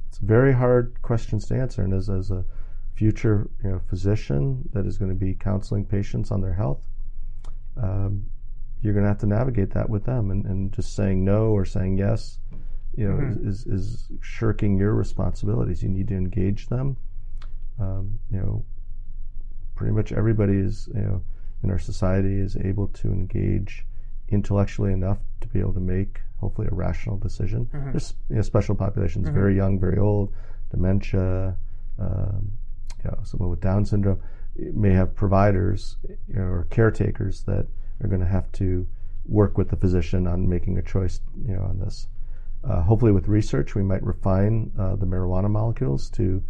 B: It's very hard questions to answer, and as a future physician that is going to be counseling patients on their health, you're going to have to navigate that with them, and just saying no or saying yes is shirking your responsibilities. You need to engage them. Pretty much everybody is in our society is able to engage intellectually enough to be able to make hopefully a rational decision. There's special populations, very young, very old, dementia, someone with Down syndrome may have providers or caretakers that are going to have to work with the physician on making a choice on this. Hopefully with research we might refine the marijuana molecules to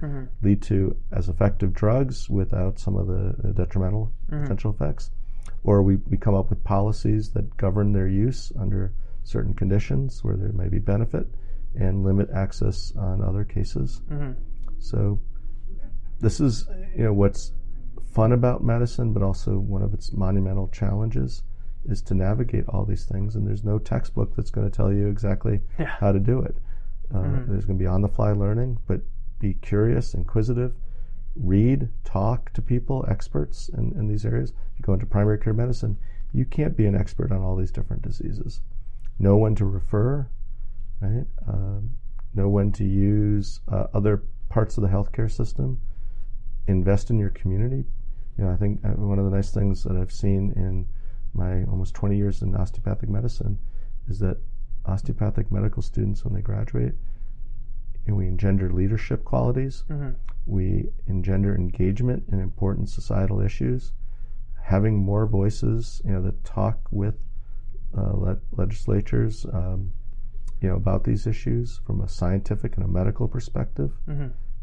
B: lead to as effective drugs without some of the detrimental potential effects. Or we come up with policies that govern their use under certain conditions where there may be benefit and limit access on other cases. So this is what's fun about medicine, but also one of its monumental challenges is to navigate all these things, and there's no textbook that's going to tell you exactly how to do it. There's going to be on-the-fly learning, but be curious, inquisitive, read, talk to people, experts in these areas. If you go into primary care medicine, you can't be an expert on all these different diseases. Know when to refer, right? Know when to use other parts of the healthcare system. Invest in your community. I think one of the nice things that I've seen in my almost 20 years in osteopathic medicine is that osteopathic medical students, when they graduate, we engender leadership qualities. We engender engagement in important societal issues, having more voices, that talk with legislatures, about these issues from a scientific and a medical perspective.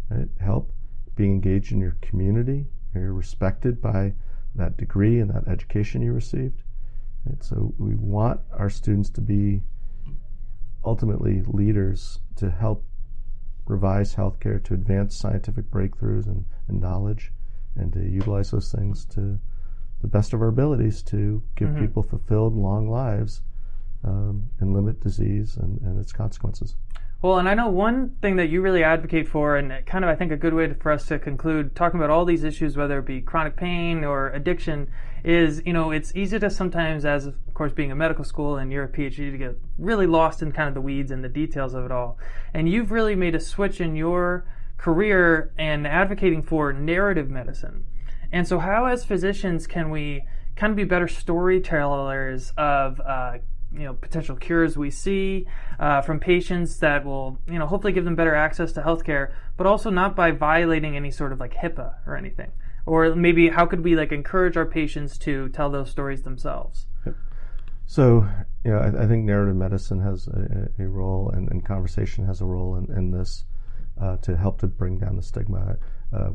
B: Right? Help being engaged in your community. You're respected by that degree and that education you received. And so we want our students to be ultimately leaders to help revise healthcare, to advance scientific breakthroughs and knowledge, and to utilize those things to the best of our abilities to give people fulfilled, long lives and limit disease and its consequences.
A: Well, and I know one thing that you really advocate for, and kind of I think a good way for us to conclude talking about all these issues, whether it be chronic pain or addiction, is, it's easy to sometimes, as of course being a medical school and you're a Ph.D., to get really lost in kind of the weeds and the details of it all. And you've really made a switch in your career and advocating for narrative medicine. And so how, as physicians, can we kind of be better storytellers of potential cures we see from patients that will, hopefully give them better access to healthcare, but also not by violating any sort of like HIPAA or anything? Or maybe how could we encourage our patients to tell those stories themselves?
B: So, I think narrative medicine has a role, and conversation has a role in this to help to bring down the stigma.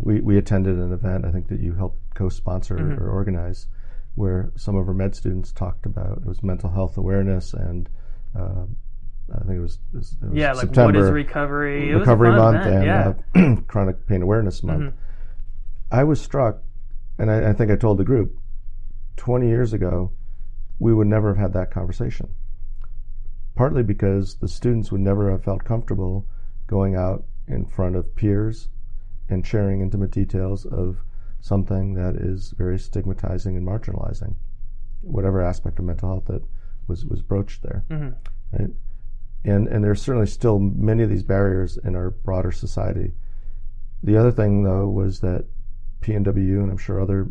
B: We attended an event, I think, that you helped co-sponsor or organize, where some of our med students talked about, it was mental health awareness, and I think it was September,
A: what is recovery?
B: Recovery Month, and Chronic Pain Awareness Month. I was struck, and I think I told the group, 20 years ago, we would never have had that conversation. Partly because the students would never have felt comfortable going out in front of peers and sharing intimate details of something that is very stigmatizing and marginalizing, whatever aspect of mental health that was broached there. Right? And there's certainly still many of these barriers in our broader society. The other thing, though, was that PNWU, and I'm sure other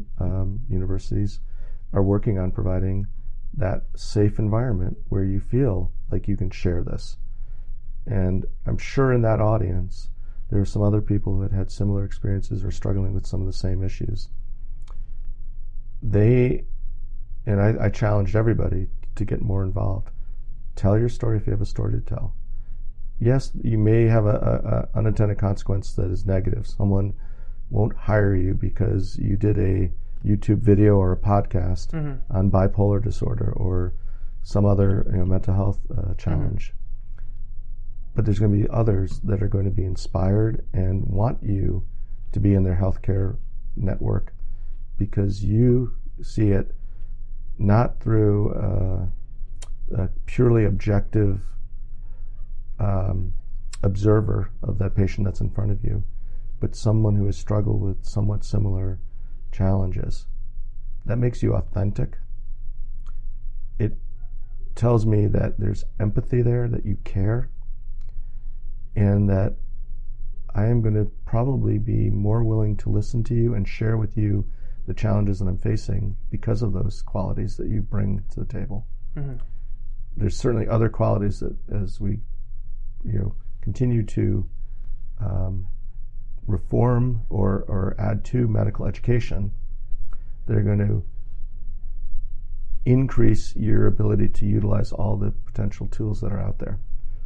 B: universities, are working on providing that safe environment where you feel like you can share this. And I'm sure in that audience, there were some other people who had similar experiences or struggling with some of the same issues. I challenged everybody to get more involved. Tell your story if you have a story to tell. Yes, you may have a unintended consequence that is negative. Someone won't hire you because you did a YouTube video or a podcast on bipolar disorder or some other mental health challenge. But there's going to be others that are going to be inspired and want you to be in their healthcare network because you see it not through a purely objective observer of that patient that's in front of you, but someone who has struggled with somewhat similar challenges. That makes you authentic. It tells me that there's empathy there, that you care, and that I am going to probably be more willing to listen to you and share with you the challenges that I'm facing because of those qualities that you bring to the table.
A: Mm-hmm.
B: There's certainly other qualities that, as we continue to reform or add to medical education, that are going to increase your ability to utilize all the potential tools that are out there.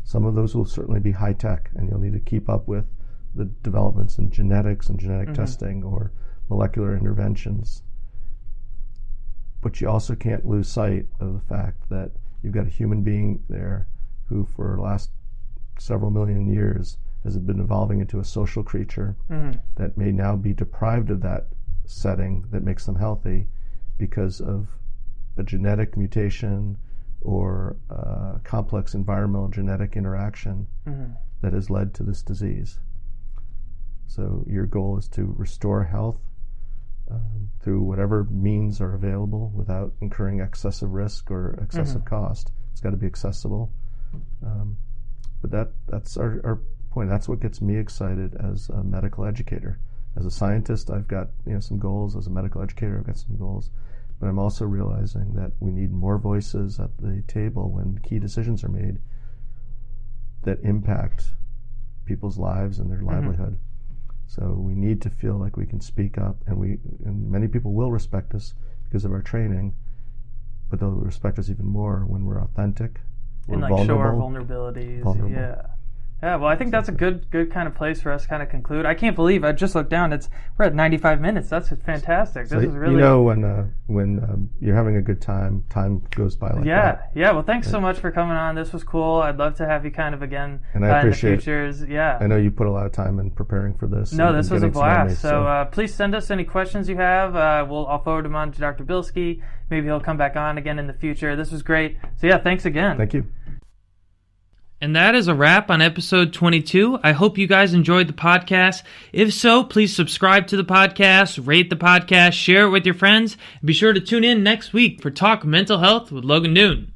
B: Some of those will certainly be high tech, and you'll need to keep up with the developments in genetics and genetic testing or molecular interventions. But you also can't lose sight of the fact that you've got a human being there who, for the last several million years, has been evolving into a social creature that may now be deprived of that setting that makes them healthy because of a genetic mutation or a complex environmental genetic interaction that has led to this disease. So your goal is to restore health through whatever means are available without incurring excessive risk or excessive cost. It's got to be accessible. But that's our point. That's what gets me excited as a medical educator. As a scientist, I've got some goals. As a medical educator, I've got some goals. But I'm also realizing that we need more voices at the table when key decisions are made that impact people's lives and their livelihood. So we need to feel like we can speak up, and many people will respect us because of our training, but they'll respect us even more when we're authentic, we're
A: and show our vulnerabilities. Yeah, well, I think that's a good kind of place for us to kind of conclude. I can't believe I just looked down. We're at 95 minutes. That's fantastic. This is really
B: when you're having a good time goes by like that.
A: Yeah. Well, thanks so much for coming on. This was cool. I'd love to have you kind of again
B: and I appreciate
A: in the futures. Yeah.
B: I know you put a lot of time in preparing for this.
A: No, this was a blast. So please send us any questions you have. I'll forward them on to Dr. Bilsky. Maybe he'll come back on again in the future. This was great. So yeah, thanks again.
B: Thank you.
A: And that is a wrap on episode 22. I hope you guys enjoyed the podcast. If so, please subscribe to the podcast, rate the podcast, share it with your friends, and be sure to tune in next week for Talk Mental Health with Logan Noone.